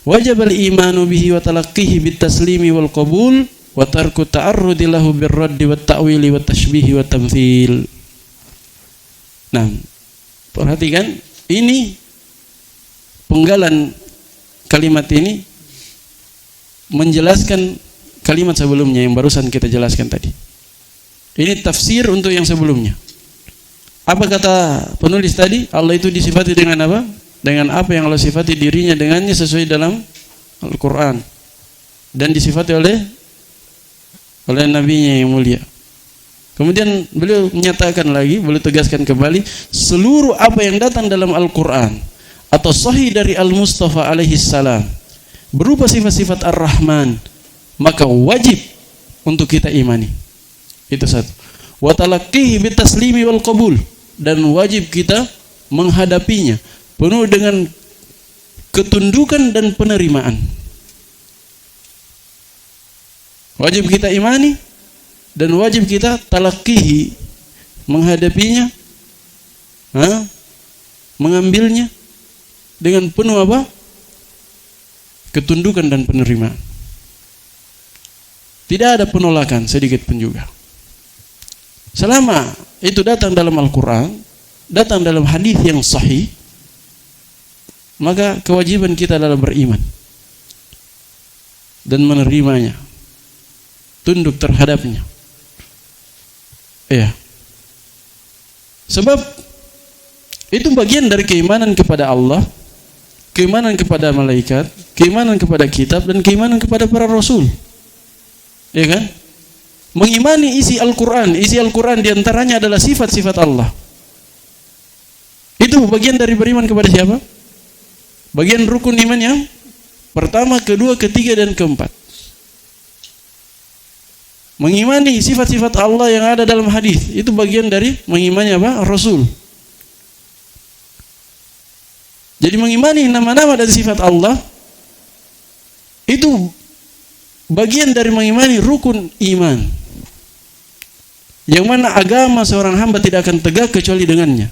wajib al-imanu bihi wa talaqqihi bit taslimi wal qabul wa tarku ta'arrudi lahu bir raddi wat ta'wili wat tashbihi wat tamthil. Nah, perhatikan, ini penggalan kalimat ini menjelaskan kalimat sebelumnya yang barusan kita jelaskan tadi. Ini tafsir untuk yang sebelumnya. Apa kata penulis tadi? Allah itu disifati dengan apa? Dengan apa yang Allah sifati dirinya dengannya sesuai dalam Al-Quran, dan disifati oleh nabinya yang mulia. Kemudian beliau menyatakan lagi, beliau tegaskan kembali, seluruh apa yang datang dalam Al-Quran atau sahih dari Al-Mustafa alaihi salam berupa sifat-sifat Ar-Rahman, maka wajib untuk kita imani. Itu satu. Wa talaqqihi bitaslimi wal qabul, dan wajib kita menghadapinya penuh dengan ketundukan dan penerimaan. Wajib kita imani dan wajib kita talaqqihi, menghadapinya, mengambilnya dengan penuh apa? Ketundukan dan penerimaan. Tidak ada penolakan sedikit pun juga. Selama itu datang dalam Al-Quran, datang dalam hadis yang sahih, maka kewajiban kita adalah beriman dan menerimanya, tunduk terhadapnya. Ya. Sebab itu bagian dari keimanan kepada Allah, keimanan kepada malaikat, keimanan kepada kitab, dan keimanan kepada para rasul. Ya kan? mengimani isi Al-Quran. Isi Al-Quran diantaranya adalah sifat-sifat Allah. Itu bagian dari beriman kepada siapa? Bagian rukun iman yang pertama, kedua, ketiga, dan keempat. Mengimani sifat-sifat Allah yang ada dalam hadis, itu bagian dari mengimani apa? Rasul. Jadi mengimani nama-nama dan sifat Allah itu bagian dari mengimani rukun iman, yang mana agama seorang hamba tidak akan tegak kecuali dengannya.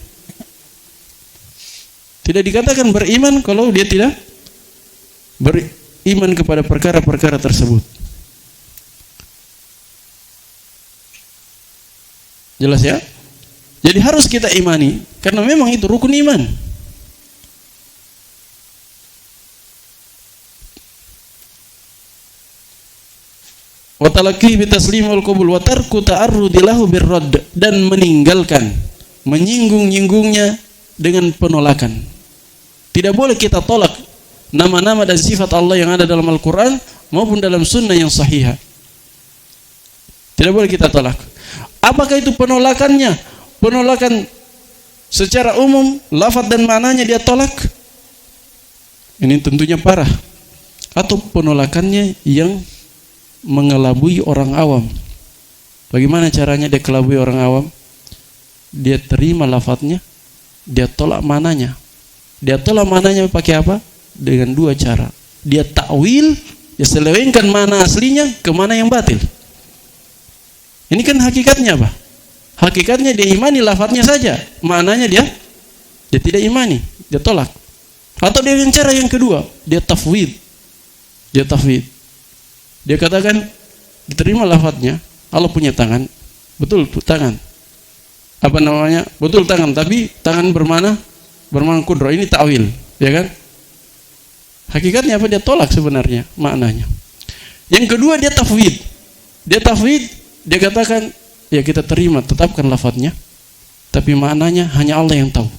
Tidak dikatakan beriman kalau dia tidak beriman kepada perkara-perkara tersebut. Jelas ya? Jadi harus kita imani, karena memang itu rukun iman. Wa talaqi bi taslim wal qabul wa tarku ta'arrudi lahu birradd, dan meninggalkan menyinggung-nyinggungnya dengan penolakan. Tidak boleh kita tolak nama-nama dan sifat Allah yang ada dalam Al-Quran maupun dalam sunnah yang sahihah. Tidak boleh kita tolak. Apakah itu penolakannya? Penolakan secara umum, lafaz dan maknanya dia tolak? Ini tentunya parah. Atau penolakannya yang mengelabui orang awam. Bagaimana caranya dia kelabui orang awam? Dia terima lafaznya, dia tolak maknanya. Dia tolak maknanya pakai apa? Dengan dua cara. Dia takwil, dia selewengkan makna aslinya ke mana yang batil. Ini kan hakikatnya apa? Hakikatnya dia imani lafadznya saja, maknanya dia tidak imani, dia tolak. Atau dengan cara yang kedua, dia tafwid. Dia tafwid. Dia katakan diterima lafadznya, Allah punya tangan, betul tangan. Apa namanya? Betul tangan, tapi tangan bermana kudro. Ini ta'wil, ya kan? Hakikatnya apa? Dia tolak sebenarnya maknanya. Yang kedua dia tafwid. Dia katakan, ya kita terima, tetapkan lafadznya, tapi maknanya hanya Allah yang tahu.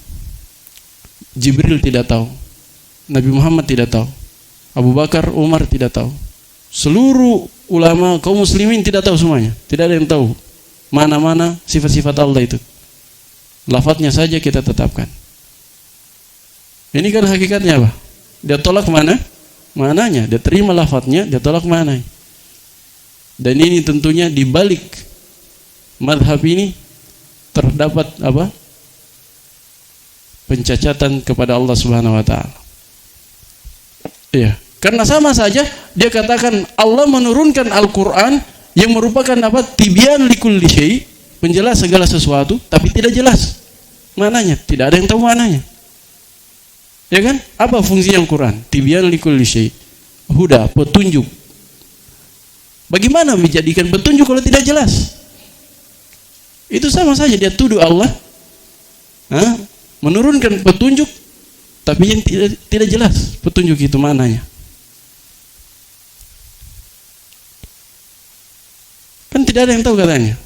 Jibril tidak tahu, Nabi Muhammad tidak tahu, Abu Bakar, Umar tidak tahu, seluruh ulama kaum muslimin tidak tahu semuanya. Tidak ada yang tahu mana-mana sifat-sifat Allah itu. Lafadznya saja kita tetapkan. Ini kan hakikatnya apa? Dia tolak mana? Mananya. Dia terima lafadznya, dia tolak mana? Dan ini tentunya di balik mazhab ini terdapat apa? Pencacatan kepada Allah Subhanahu wa taala. Iya, karena sama saja dia katakan Allah menurunkan Al-Qur'an yang merupakan apa? Tibyan likulli syai', penjelas segala sesuatu, tapi tidak jelas mananya, tidak ada yang tahu mananya. Ya kan? Apa fungsi Al-Quran? Tibyan likulli syai', huda, petunjuk. Bagaimana menjadikan petunjuk kalau tidak jelas? Itu sama saja dia tuduh Allah menurunkan petunjuk, tapi yang tidak jelas petunjuk itu mananya. Kan tidak ada yang tahu katanya.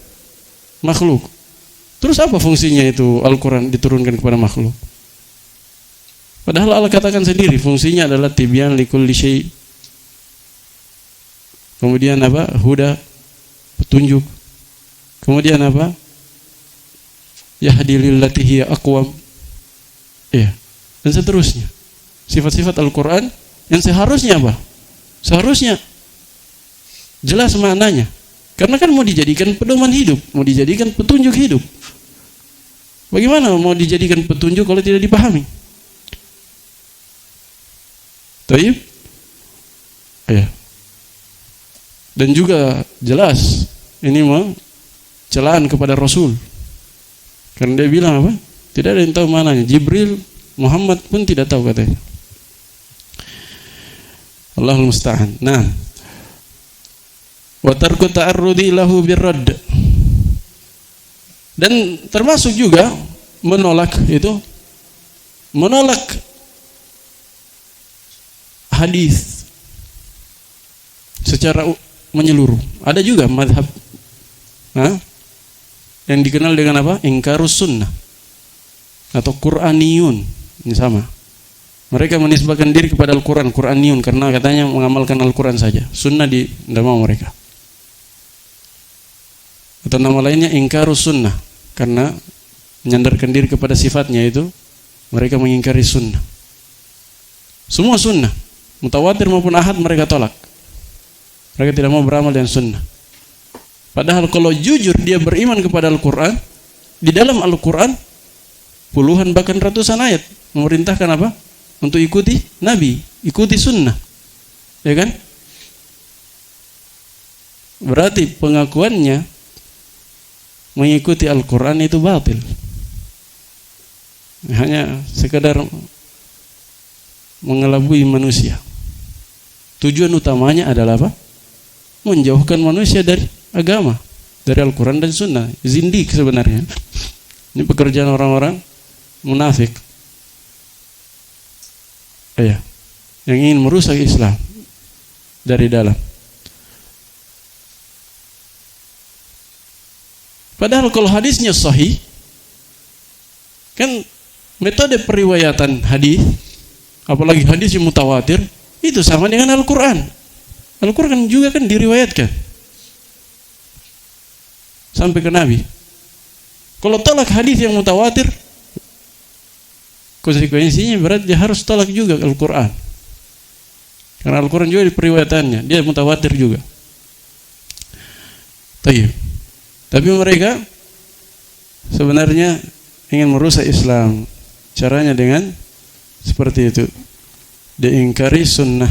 Makhluk. Terus apa fungsinya itu Al-Quran diturunkan kepada makhluk? Padahal Allah katakan sendiri fungsinya adalah tibyan likulli syai'. Kemudian apa? Huda, petunjuk. Kemudian apa? Yahdi lillati hiya aqwam. Ya, dan seterusnya. Sifat-sifat Al-Qur'an yang seharusnya apa? Seharusnya jelas maknanya. Karena kan mau dijadikan pedoman hidup, mau dijadikan petunjuk hidup. Bagaimana mau dijadikan petunjuk kalau tidak dipahami? Taib? Ya. Dan juga jelas ini mah celaan kepada Rasul. Karena dia bilang apa? Tidak ada yang tahu mananya. Jibril, Muhammad pun tidak tahu katanya. Allahul musta'an. Nah, wa tarku ta'arrudi lahu birradd. Dan termasuk juga menolak itu, menolak hadis secara menyeluruh. Ada juga mazhab yang dikenal dengan apa? Ingkarus sunnah atau Qur'aniyun. Ini sama. Mereka menisbahkan diri kepada Al-Quran, Qur'aniyun, karena katanya mengamalkan Al-Quran saja. Sunnah tidak mau mereka. Atau nama lainnya ingkarus sunnah, karena menyandarkan diri kepada sifatnya itu mereka mengingkari sunnah. Semua sunnah, mutawatir maupun ahad, mereka tolak. Mereka tidak mau beramal dengan sunnah. Padahal kalau jujur dia beriman kepada Al-Quran, di dalam Al-Quran puluhan bahkan ratusan ayat memerintahkan apa? Untuk ikuti Nabi, ikuti sunnah, ya kan? Berarti pengakuannya mengikuti Al-Quran itu batil. Hanya sekedar mengelabui manusia. Tujuan utamanya adalah apa? Menjauhkan manusia dari agama, dari Al-Quran dan Sunnah. Zindik sebenarnya. Ini pekerjaan orang-orang munafik. Yang ingin merusak Islam dari dalam. Padahal kalau hadisnya sahih, kan metode periwayatan hadis, apalagi hadis yang mutawatir, itu sama dengan Al-Quran. Al-Quran juga kan diriwayatkan sampai ke Nabi. Kalau tolak hadis yang mutawatir, konsekuensinya berarti dia harus tolak juga Al-Quran. Karena Al-Quran juga di periwayatannya, dia mutawatir juga. Tapi mereka sebenarnya ingin merusak Islam. Caranya dengan seperti itu. Diingkari sunnah.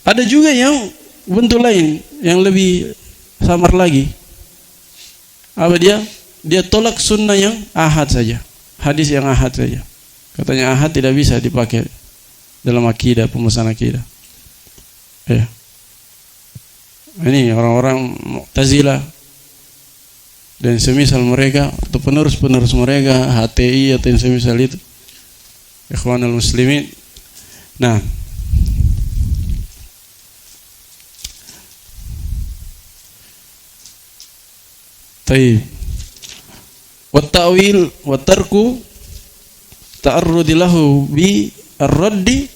Ada juga yang bentuk lain yang lebih samar lagi. Apa dia? Dia tolak sunnah yang ahad saja, hadis yang ahad saja. Katanya ahad tidak bisa dipakai dalam akidah, pembahasan akidah. Ini orang-orang Mu'tazilah dan semisal mereka, atau penerus-penerus mereka, HTI atau yang semisal itu, Ikhwanul Muslimin. Nah, wa ta'wil wa tarku ta'arrudi lahu bi ar-raddi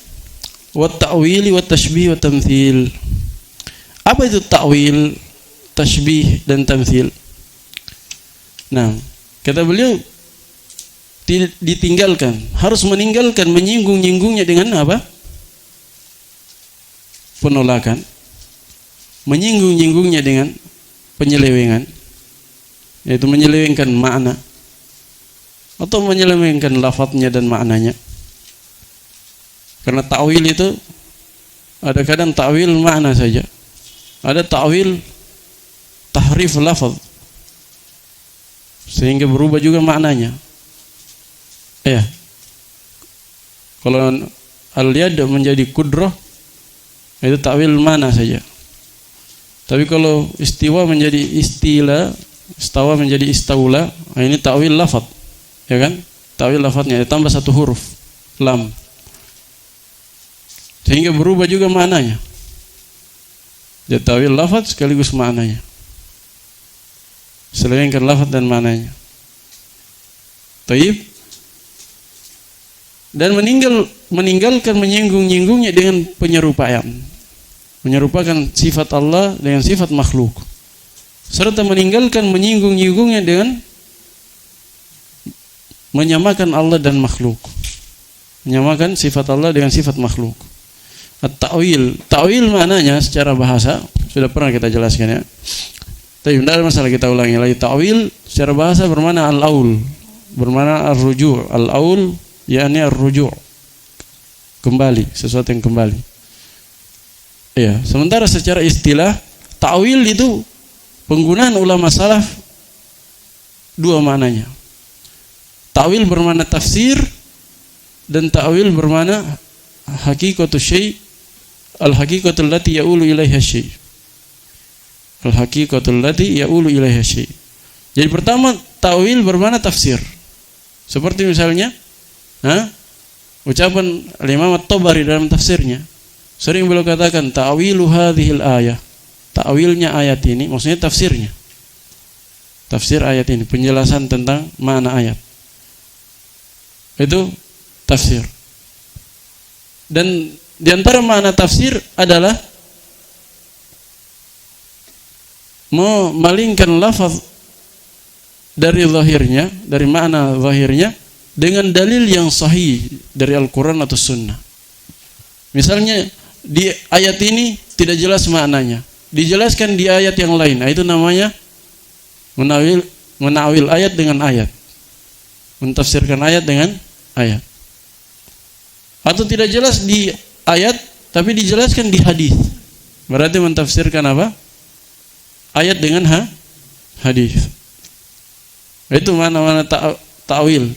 wa ta'wili wa tashbih wa tamthil. Apa itu ta'wil, tashbih dan tamthil? Nah, kata beliau ditinggalkan, harus meninggalkan menyinggung-nyinggungnya dengan apa? Penolakan. Menyinggung-nyinggungnya dengan penyelewengan, yaitu menyelewengkan makna atau menyelewengkan lafadznya dan maknanya. Karena ta'wil itu ada kadang ta'wil makna saja, ada ta'wil tahrif lafadz sehingga berubah juga maknanya. Kalau al-yad menjadi kudrah, itu ta'wil makna saja. Tapi kalau istiwa menjadi istila, istawa menjadi istaula, ini ta'wil lafadz, ya kan? Ta'wil lafadznya ditambah satu huruf lam, sehingga berubah juga maknanya. Dia ta'wil lafadz sekaligus maknanya, selewengkan lafadz dan maknanya. Taib. Dan meninggalkan menyinggung-nyinggungnya dengan penyerupaan, menyerupakan sifat Allah dengan sifat makhluk, serta meninggalkan menyinggung-nyinggungnya dengan menyamakan Allah dan makhluk, menyamakan sifat Allah dengan sifat makhluk. At-ta'wil, ta'wil maknanya secara bahasa sudah pernah kita jelaskan, ya. Tapi tidak ada masalah, kita ulangi lagi. Ta'wil secara bahasa bermakna al-aul, bermakna ar-ruju'. Al-aul yakni ar-ruju', kembali, sesuatu yang kembali. Sementara secara istilah ta'wil itu penggunaan ulama salaf dua maknanya. Ta'wil bermakna tafsir, dan ta'wil bermakna hakikatu syai', al-hakikatul lati ya'ulu ilaiha syai'. Al-hakikatul lati ya'ulu ilaiha syai'. Jadi pertama, ta'wil bermakna tafsir. Seperti misalnya ucapan Imam At-Tabari dalam tafsirnya, sering beliau katakan ta'wilu hadhil ayah, ta'wilnya ayat ini, maksudnya tafsirnya, tafsir ayat ini, penjelasan tentang makna ayat, itu tafsir. Dan di antara makna tafsir adalah memalingkan lafaz dari zahirnya, dari makna zahirnya dengan dalil yang sahih dari Al-Quran atau Sunnah. Misalnya di ayat ini tidak jelas maknanya, dijelaskan di ayat yang lain. Nah, itu namanya menawil ayat dengan ayat, mentafsirkan ayat dengan ayat. Atau tidak jelas di ayat tapi dijelaskan di hadis, berarti mentafsirkan apa? Ayat dengan hadis. Itu mana-mana ta'wil.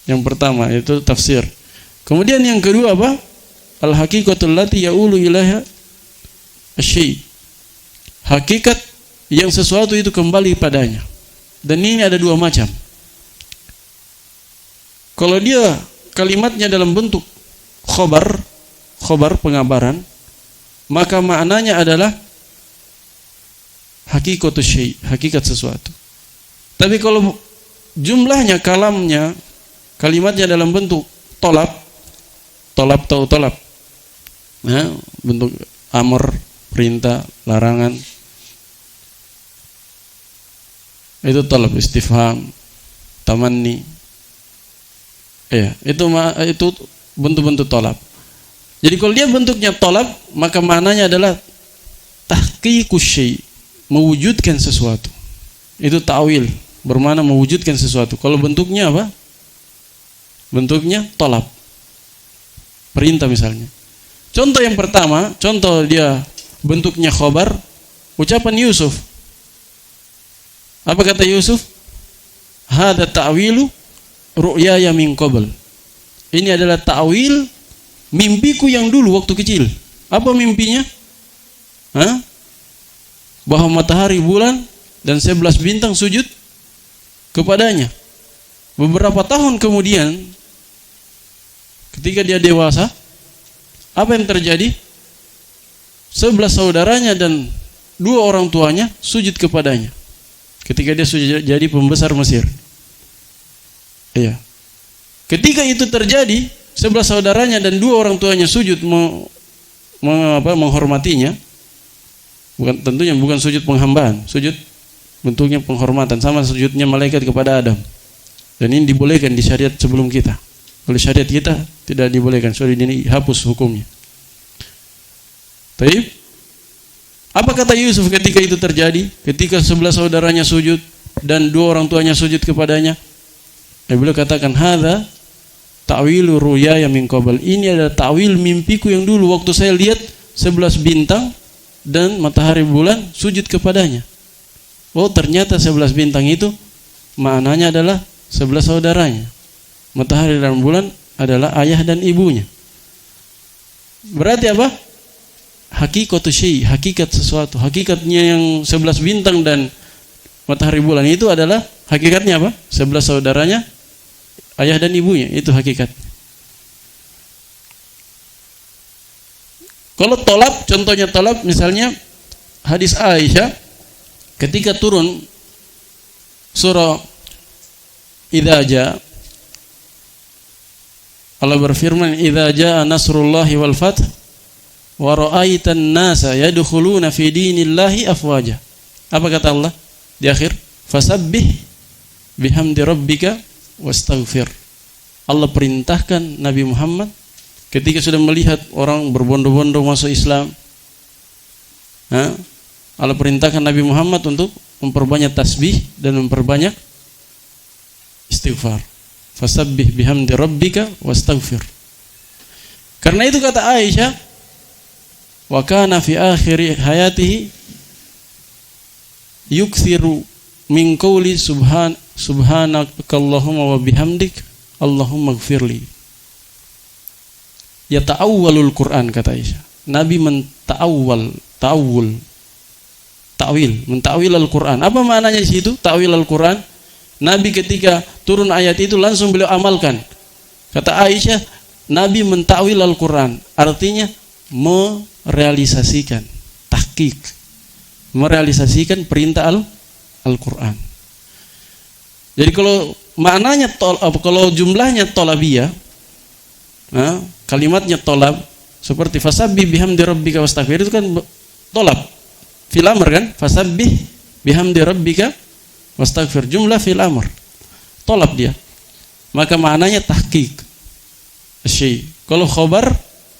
Yang pertama itu tafsir. Kemudian yang kedua apa? Al-haqiqatul lati ya'ulu ilaiha asy-syai'. Hakikat yang sesuatu itu kembali padanya. Dan ini ada dua macam. Kalau dia kalimatnya dalam bentuk khobar pengabaran, maka maknanya adalah haqiqatus syai', hakikat sesuatu. Tapi kalau jumlahnya kalamnya, kalimatnya dalam bentuk tolab atau tolab, nah, bentuk amr, perintah, larangan, itu tolab, istifham, tamanni, ya, itu bentuk-bentuk tolab. Jadi kalau dia bentuknya tolab, maka maknanya adalah tahqiqus syai', mewujudkan sesuatu. Itu ta'wil, bermakna mewujudkan sesuatu. Kalau bentuknya apa? Bentuknya tolab, perintah misalnya. Contoh yang pertama, contoh dia bentuknya khobar, ucapan Yusuf. Apa kata Yusuf? Hada ta'wilu ru'yaya min qabl. Ini adalah ta'wil mimpiku yang dulu waktu kecil. Apa mimpinya? Bahwa matahari, bulan, dan 11 bintang sujud kepadanya. Beberapa tahun kemudian, ketika dia dewasa, apa yang terjadi? 11 saudaranya dan 2 orang tuanya sujud kepadanya. Ketika dia sudah jadi pembesar Mesir. Iya. Ketika itu terjadi, 11 saudaranya dan 2 orang tuanya sujud menghormatinya. Tentunya bukan sujud penghambaan, sujud bentuknya penghormatan, sama sujudnya malaikat kepada Adam. Dan ini dibolehkan di syariat sebelum kita. Oleh syariat kita tidak dibolehkan, sudah dihapus hukumnya. Baik. Apa kata Yusuf ketika itu terjadi? Ketika 11 saudaranya sujud dan 2 orang tuanya sujud kepadanya, beliau katakan, hadza ta'wilu ru'yaya min qabl. Ini adalah ta'wil mimpiku yang dulu waktu saya lihat 11 bintang dan matahari, bulan sujud kepadanya. Oh, ternyata 11 bintang itu maknanya adalah 11 saudaranya. Matahari dan bulan adalah ayah dan ibunya. Berarti apa? Haqiqatus syai', hakikat sesuatu. Hakikatnya yang 11 bintang dan matahari, bulan itu adalah hakikatnya apa? 11 saudaranya, ayah dan ibunya, itu hakikat. Kalau tolab, contohnya tolab, misalnya hadis Aisyah ketika turun surah Idza Jaa, Allah berfirman, Idza jaa nasrullahi wal fath wa ra'aitan nasa yadkhuluna fi dinillahi afwaja. Apa kata Allah di akhir? Fasabbih bihamdi rabbika wastaghfir. Allah perintahkan Nabi Muhammad ketika sudah melihat orang berbondong-bondong masuk Islam, Allah perintahkan Nabi Muhammad untuk memperbanyak tasbih dan memperbanyak istighfar. Fasabbih bihamdi rabbika wastaghfir. Karena itu kata Aisyah, wa kana fi akhir hayatihi yukthiru min qawli subhanakallahumma wa bihamdik Allahumma ighfirli. Ya ta'awwalul Quran, kata Aisyah. Nabi ta'wil Al-Quran. Apa maknanya di situ? Ta'wil Al-Quran. Nabi ketika turun ayat itu langsung beliau amalkan. Kata Aisyah, Nabi menta'wil Al-Quran. Artinya merealisasikan, tahqiq, merealisasikan perintah Al-Quran. Jadi kalau maknanya kalau jumlahnya tolabiyah, kalimatnya tolab, seperti fasabbih bihamdi rabbika wastaghfir, itu kan tolab fil amr kan, fasabbih bihamdi rabbika wastaghfir, jumlah fil amr, tolab dia, maka maknanya tahqiq syai. Kalau khobar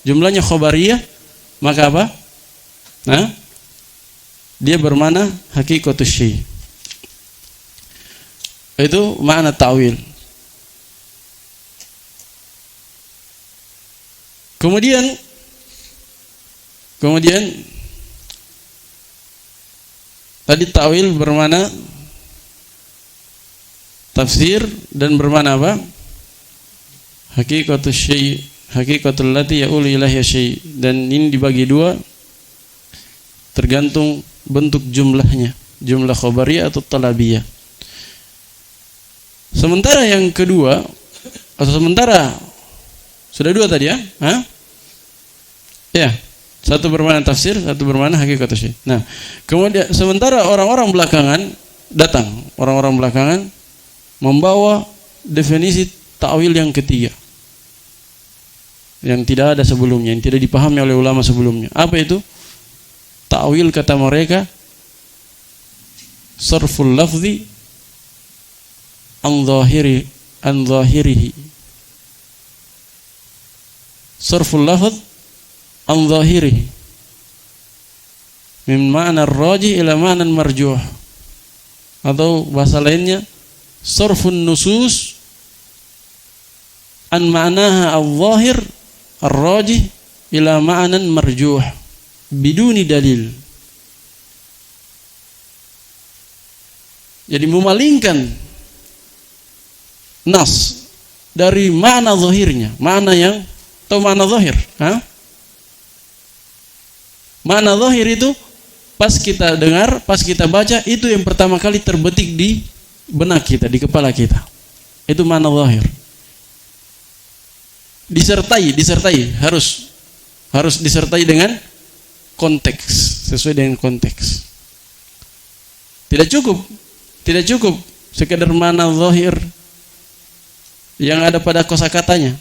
jumlahnya khobariyah, maka apa? Nah, dia bermakna hakikatus syai. Itu makna ta'wil. Kemudian tadi ta'wil bermakna tafsir dan bermakna apa? Hakikatus syai, hakikatul lati ya'ulu ilaihi syai. Dan ini dibagi dua tergantung bentuk jumlahnya, jumlah khabariyah atau talabiyah. Sementara yang kedua, atau sementara sudah dua tadi ya? Hah? Ya, satu bermakna tafsir, satu bermakna hakikatus syai. Nah, kemudian sementara orang-orang belakangan datang, orang-orang belakangan membawa definisi ta'wil yang ketiga, yang tidak ada sebelumnya, yang tidak dipahami oleh ulama sebelumnya. Apa itu? Ta'wil kata mereka sarful lafzi an zahirihi. Sarful lafz an zahirihi min ma'na ar-rajih ila ma'na marjuh. Atau bahasa lainnya sarfun nusus an ma'naha al-zahir ar-rajih ila ma'nan marjuh biduni dalil. Jadi memalingkan nas dari makna zahirnya, makna yang atau makna zahir. Makna zahir itu pas kita dengar, pas kita baca, itu yang pertama kali terbetik di benak kita, di kepala kita. Itu makna zahir. Disertai harus disertai dengan konteks, sesuai dengan konteks. Tidak cukup sekedar makna zahir yang ada pada kosakatanya,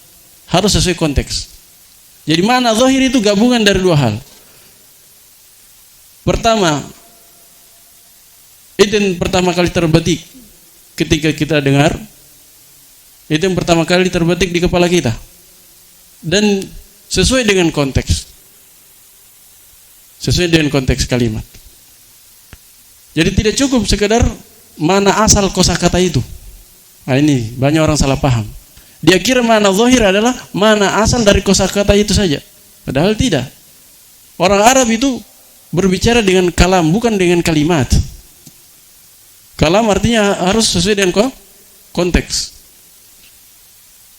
harus sesuai konteks. Jadi makna zahir itu gabungan dari dua hal. Pertama, itu yang pertama kali terbetik ketika kita dengar, itu yang pertama kali terbetik di kepala kita, dan sesuai dengan konteks, sesuai dengan konteks kalimat. Jadi tidak cukup sekedar mana asal kosakata itu. Nah, ini banyak orang salah paham. Dia kira mana zahir adalah mana asal dari kosakata itu saja. Padahal tidak. Orang Arab itu berbicara dengan kalam, bukan dengan kalimat. Kalam artinya harus sesuai dengan konteks.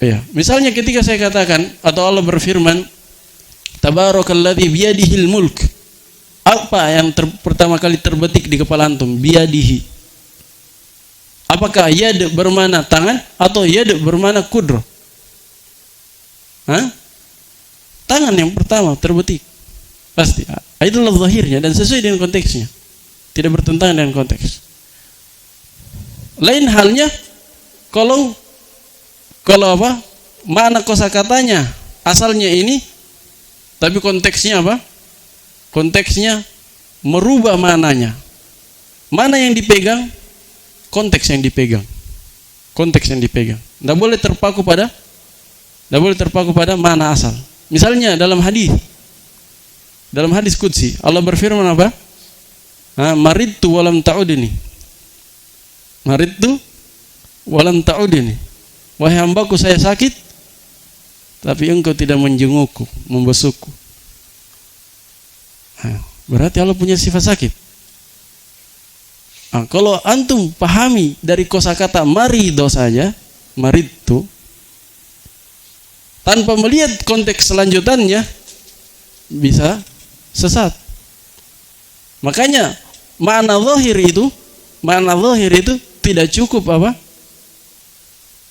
Ya, misalnya ketika saya katakan atau Allah berfirman, Tabarakalladzi biyadihil mulk. Apa yang pertama kali terbetik di kepala antum? Biyadihi. Apakah yad bermakna tangan atau yad bermakna kudro? Tangan yang pertama terbetik. Pasti. Itulah zahirnya dan sesuai dengan konteksnya. Tidak bertentangan dengan konteks. Lain halnya kalau apa? Makna kosakatanya asalnya ini, tapi konteksnya apa? Konteksnya merubah maknanya. Mana yang dipegang? Konteks yang dipegang. Konteks yang dipegang. Tidak boleh terpaku pada makna asal. Misalnya dalam hadis qudsi Allah berfirman apa? Maridtu walam ta'udni. Maridtu walam ta'udni. Wahai hambaku, saya sakit tapi engkau tidak menjengukku, membesukku. Berarti Allah punya sifat sakit. Kalau antum pahami dari kosakata marido saja, maridtu, tanpa melihat konteks selanjutannya, bisa sesat. Makanya makna zahir itu tidak cukup apa?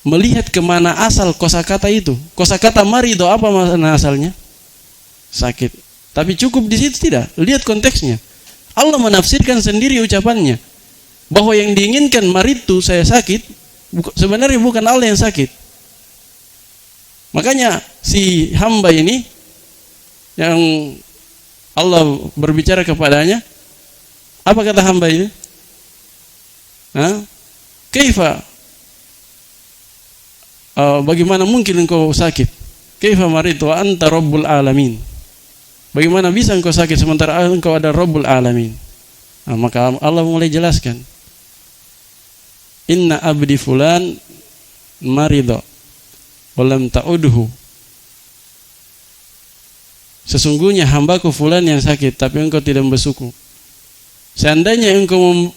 Melihat kemana asal kosakata itu. Kosakata marido apa makna asalnya? Sakit. Tapi cukup di situ tidak. Lihat konteksnya. Allah menafsirkan sendiri ucapannya bahwa yang diinginkan maritu, saya sakit, sebenarnya bukan Allah yang sakit. Makanya si hamba ini yang Allah berbicara kepadanya, apa kata hamba ini? Kaifa, bagaimana mungkin engkau sakit? Kaifa maritu wa anta rabbul alamin. Bagaimana bisa engkau sakit sementara engkau ada Rabbul Alamin? Maka Allah mulai jelaskan, inna abdi fulan maridha wa lam ta'udhu. Sesungguhnya hambaku fulan yang sakit, tapi engkau tidak membesukku. Seandainya engkau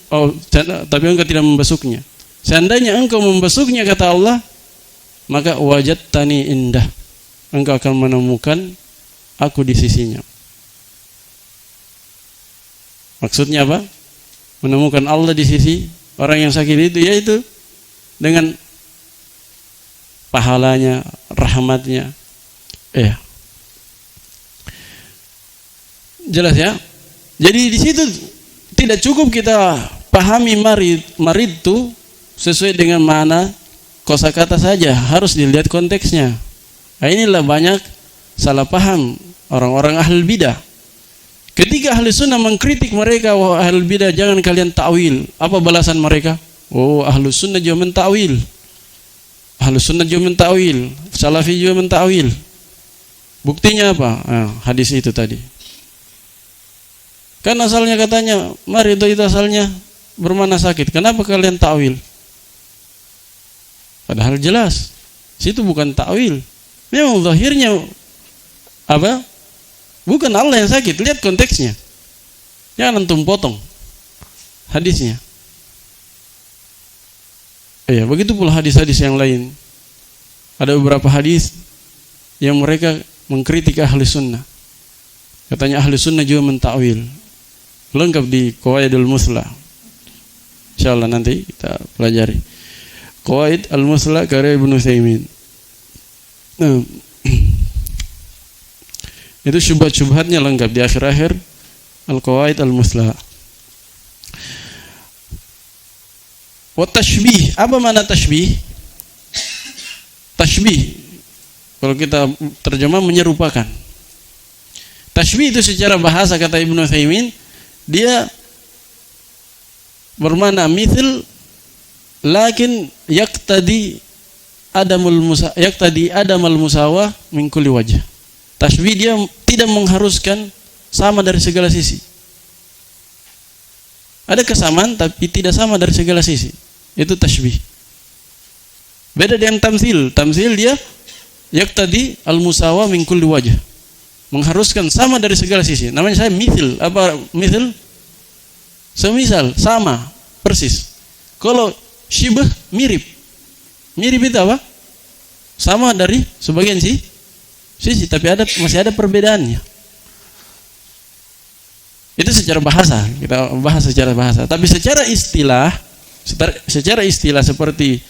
tapi engkau tidak membesuknya. Seandainya engkau membesuknya, kata Allah, maka wajadtani indah. Engkau akan menemukan aku di sisinya. Maksudnya apa? Menemukan Allah di sisi orang yang sakit itu, yaitu dengan pahalanya, rahmatnya. Jelas ya? Jadi di situ tidak cukup kita pahami marid itu sesuai dengan mana kosakata saja, harus dilihat konteksnya. Nah, inilah banyak salah paham orang-orang ahlul bidah. Ketika ahli sunnah mengkritik mereka, wah ahlul bidah jangan kalian takwil. Apa balasan mereka? Oh, ahlu sunnah juga mentakwil. Ahlu sunnah juga mentakwil. Salafi juga mentakwil. Buktinya apa? Hadis itu tadi. Kan asalnya katanya marid itu asalnya bermana sakit. Kenapa kalian takwil? Padahal jelas situ bukan takwil. Memang zahirnya apa? Bukan Allah yang sakit. Lihat konteksnya. Jangan antum potong hadisnya. Begitu pula hadis-hadis yang lain. Ada beberapa hadis yang mereka mengkritik ahli sunnah. Katanya ahli sunnah juga mentakwil. Lengkap di Qawaidul Muslah. Insyaallah nanti kita pelajari. Qawaid al-Muslah karya Ibnu Utsaimin. Itu syubhat-syubhatnya lengkap di akhir-akhir Al-Qawaid Al-Muslah. Wa tashbih, apa makna tashbih? Tashbih, kalau kita terjemah menyerupakan. Tashbih itu secara bahasa kata Ibnu Utsaimin, dia bermakna mithil, lakin yaqtadi adamal musawah min kulli wajh. Tashbih dia tidak mengharuskan sama dari segala sisi. Ada kesamaan tapi tidak sama dari segala sisi. Itu tashbih. Beda dengan tamtsil. Tamtsil dia yaqtadi al-musawah min kulli wajh. Mengharuskan sama dari segala sisi. Namanya saya mithil. Apa mithil? Semisal, sama, persis. Kalau syibah mirip. Mirip itu apa? Sama dari sebagian sisi, tapi masih ada perbedaannya. Itu secara bahasa, kita bahas secara bahasa. Tapi secara istilah seperti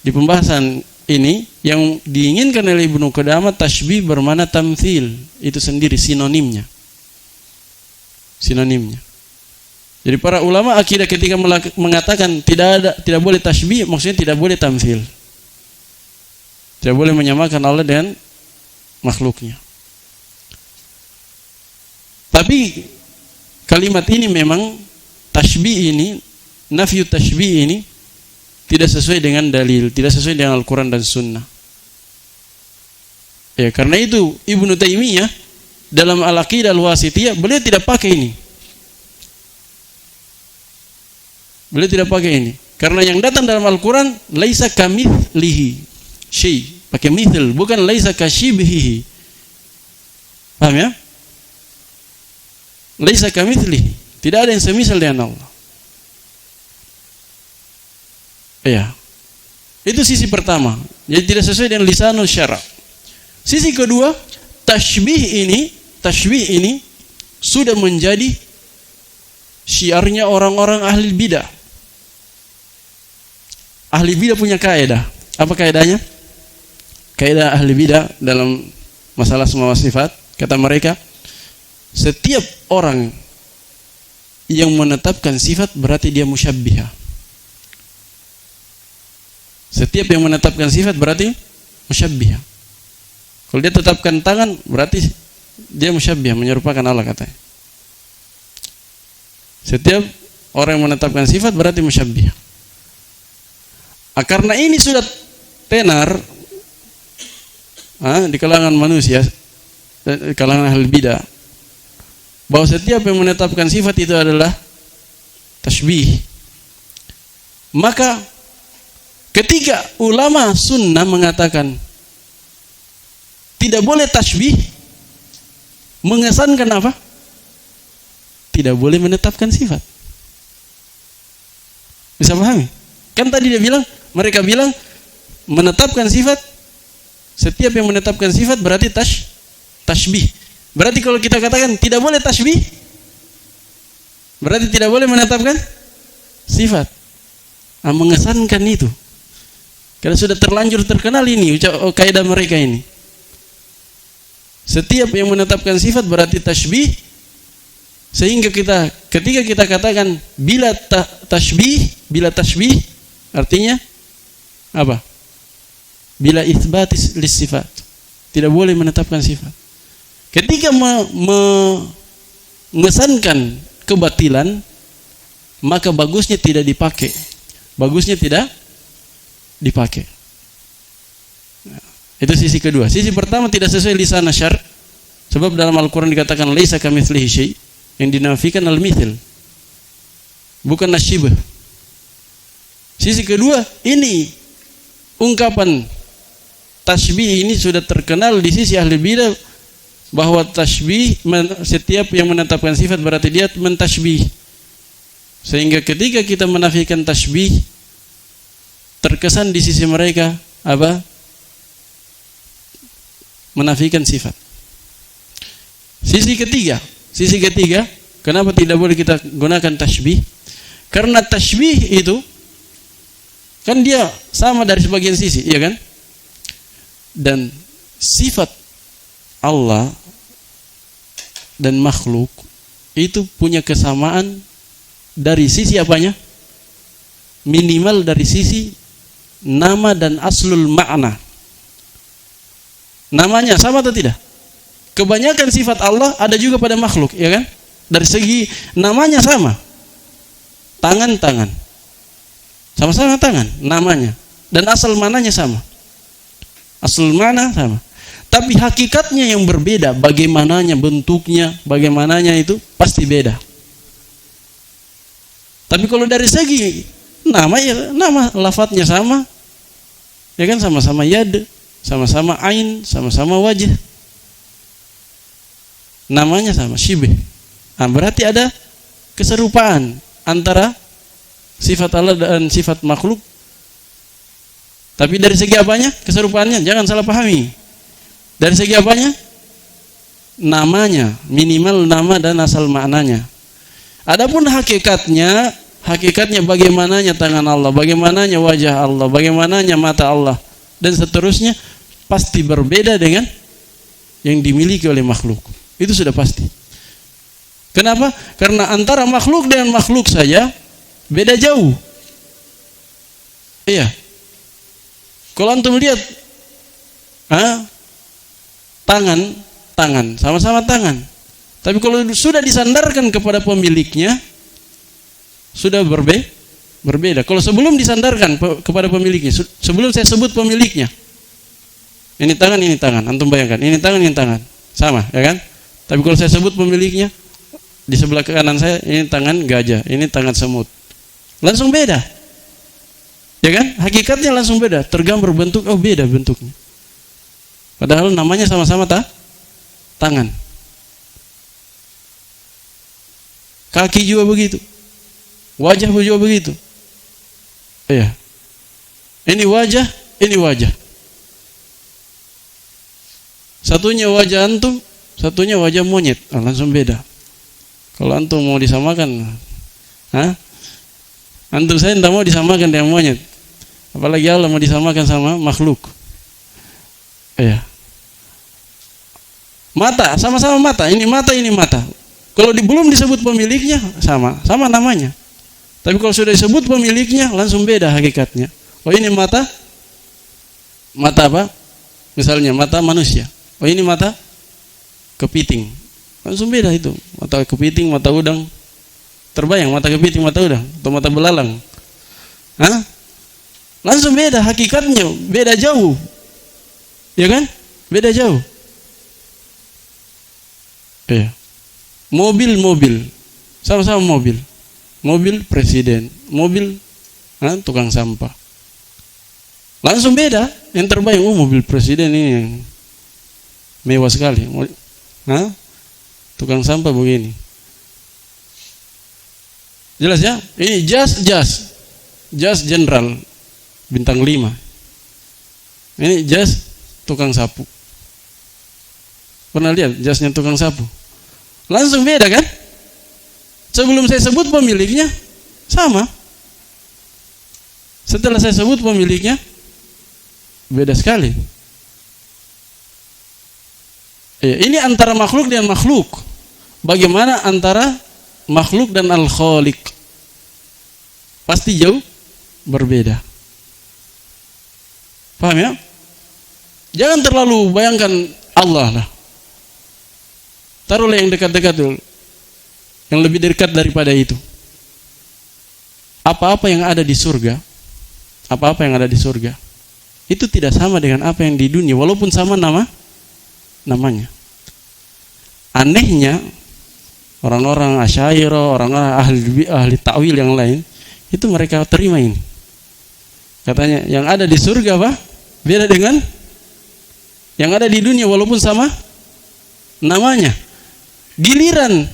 di pembahasan ini yang diinginkan oleh Ibnu Qudamah, tashbih bermakna tamtsil, itu sendiri sinonimnya. Jadi para ulama akidah ketika mengatakan tidak boleh tashbih, maksudnya tidak boleh tamtsil. Tidak boleh menyamakan Allah dengan makhluknya. Tapi kalimat ini memang tashbih ini, nafyu tashbih ini tidak sesuai dengan dalil, tidak sesuai dengan Al-Quran dan Sunnah. Karena itu Ibnu Taimiyah dalam Al-Aqidah Al-Wasithiyah beliau tidak pakai ini. Beliau tidak pakai ini. Karena yang datang dalam Al-Quran laisa kamitslihi syai', pakai mithil, bukan laisa kasyibhihi. Paham ya? Laisa kamitslihi, tidak ada yang semisal dengan Allah. Itu sisi pertama. Jadi tidak sesuai dengan lisanul syara'. Sisi kedua, tashbih ini sudah menjadi syiarnya orang-orang ahli bidah. Ahli bidah punya kaidah. Apa kaidahnya? Kaidah ahli bidah dalam masalah semua sifat, kata mereka, setiap orang yang menetapkan sifat berarti dia musyabbihah. Setiap yang menetapkan sifat berarti musyabbihah. Kalau dia tetapkan tangan berarti dia musyabbihah, menyerupakan Allah katanya. Setiap orang yang menetapkan sifat berarti musyabbihah. Karena ini sudah tenar di kalangan manusia, di kalangan ahli bidah, bahwa setiap yang menetapkan sifat itu adalah tasbih. Maka ketika ulama sunnah mengatakan tidak boleh tasbih, mengesankan apa? Tidak boleh menetapkan sifat. Bisa pahami? Kan tadi mereka bilang menetapkan sifat, setiap yang menetapkan sifat berarti tasbih. Berarti kalau kita katakan tidak boleh tasbih, berarti tidak boleh menetapkan sifat. Mengesankan itu. Karena sudah terlanjur terkenal ini kaidah mereka ini. Setiap yang menetapkan sifat berarti tasbih, sehingga ketika kita katakan bila tasbih artinya apa? Bila itsbatis lis sifat, tidak boleh menetapkan sifat. Ketika mengesankan kebatilan, maka bagusnya tidak dipakai. Bagusnya tidak dipakai. Itu sisi kedua. Sisi pertama tidak sesuai lisan syar, sebab dalam Al-Quran dikatakan laisa kamitslihi syai', yang dinafikan al-mithil, bukan nasyibah. Sisi kedua, ini ungkapan tasbih ini sudah terkenal di sisi ahli bidah, bahwa tasbih setiap yang menetapkan sifat berarti dia mentasbih. Sehingga ketika kita menafikan tasbih, terkesan di sisi mereka apa? Menafikan sifat. Sisi ketiga, kenapa tidak boleh kita gunakan tasbih? Karena tasbih itu kan dia sama dari sebagian sisi, iya kan? Dan sifat Allah dan makhluk itu punya kesamaan dari sisi apanya? Minimal dari sisi nama dan aslul makna. Namanya sama atau tidak? Kebanyakan sifat Allah ada juga pada makhluk, ya kan? Dari segi namanya sama. Tangan. Sama-sama tangan namanya, dan asal mananya sama. Asal mana sama. Tapi hakikatnya yang berbeda, bagaimananya bentuknya, bagaimananya itu pasti beda. Tapi kalau dari segi nama, ya nama lafadznya sama. Ya kan, sama-sama yad, sama-sama ain, sama-sama wajah. Namanya sama, syibih. Berarti ada keserupaan antara sifat Allah dan sifat makhluk. Tapi dari segi apanya? Keserupaannya, jangan salah pahami. Dari segi apanya? Namanya, minimal nama dan asal maknanya. Adapun hakikatnya bagaimananya tangan Allah, bagaimananya wajah Allah, bagaimananya mata Allah, dan seterusnya pasti berbeda dengan yang dimiliki oleh makhluk. Itu sudah pasti. Kenapa? Karena antara makhluk dengan makhluk saja beda jauh. Iya. Kalau antum lihat tangan, sama-sama tangan. Tapi kalau sudah disandarkan kepada pemiliknya, sudah berbeda. Kalau sebelum disandarkan kepada pemiliknya, sebelum saya sebut pemiliknya, ini tangan, antum bayangkan, ini tangan, sama, ya kan? Tapi kalau saya sebut pemiliknya, di sebelah kanan saya, ini tangan gajah, ini tangan semut, langsung beda, ya kan? Hakikatnya langsung beda, tergambar bentuk, beda bentuknya. Padahal namanya sama-sama tangan. Kaki juga begitu. Wajah juga begitu. Iya. Ini wajah. Satunya wajah antum, satunya wajah monyet. Langsung beda. Kalau antum mau disamakan, antum saya tidak mau disamakan dengan monyet. Apalagi Allah mau disamakan sama makhluk. Iya. Mata, sama-sama mata. Ini mata. Kalau belum disebut pemiliknya, sama namanya. Tapi kalau sudah disebut pemiliknya, langsung beda hakikatnya. Oh, ini mata apa? Misalnya mata manusia. Oh, ini mata kepiting. Langsung beda itu. Mata kepiting, mata udang. Terbayang mata kepiting, mata udang, atau mata belalang? Langsung beda hakikatnya, beda jauh. Ya kan? Beda jauh. Iya. Mobil, sama-sama mobil. Mobil presiden, mobil tukang sampah. Langsung beda. Yang terbaik, mobil presiden ini yang mewah sekali. Tukang sampah begini. Jelas ya? Ini jas general bintang 5. Ini jas tukang sapu. Pernah lihat jasnya tukang sapu? Langsung beda kan? Sebelum saya sebut pemiliknya sama. Setelah saya sebut pemiliknya beda sekali. Ini antara makhluk dan makhluk. Bagaimana antara makhluk dan al-khaliq? Pasti jauh berbeda. Paham ya? Jangan terlalu bayangkan Allah lah. Taruhlah yang dekat-dekat dulu. Yang lebih dekat daripada itu. Apa-apa yang ada di surga, itu tidak sama dengan apa yang di dunia, walaupun sama namanya. Anehnya, orang-orang Asy'ariyah, orang-orang ahli ta'wil yang lain, itu mereka terima ini. Katanya, yang ada di surga beda dengan yang ada di dunia, walaupun sama namanya. Giliran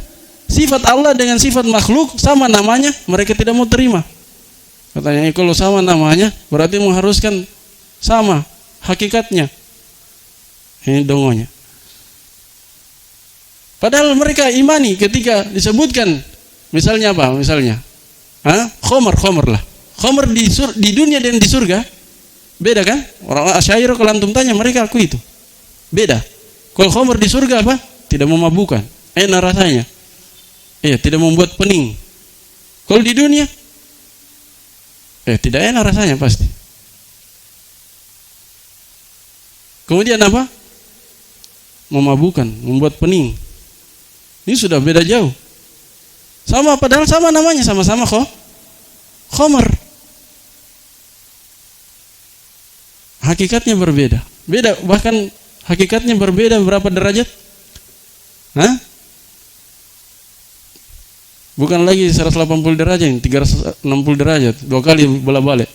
sifat Allah dengan sifat makhluk sama namanya, mereka tidak mau terima. Katanya, kalau sama namanya berarti mengharuskan sama hakikatnya. Ini dongonya. Padahal mereka imani ketika disebutkan misalnya apa? Khomer lah. Khomer di dunia dan di surga beda kan? Orang Asy'ariyah kalau antum tanya mereka aku itu. Beda. Kalau khomer di surga apa? Tidak memabukkan. Enak rasanya. Tidak membuat pening. Kalau di dunia tidak enak rasanya pasti. Kemudian apa? Memabukkan, membuat pening. Ini sudah beda jauh. Sama, padahal sama namanya, sama-sama khomer. Hakikatnya berbeda. Beda, bahkan hakikatnya berbeda berapa derajat? Bukan lagi 180 derajat, 360 derajat, 2 kali bolak-balik.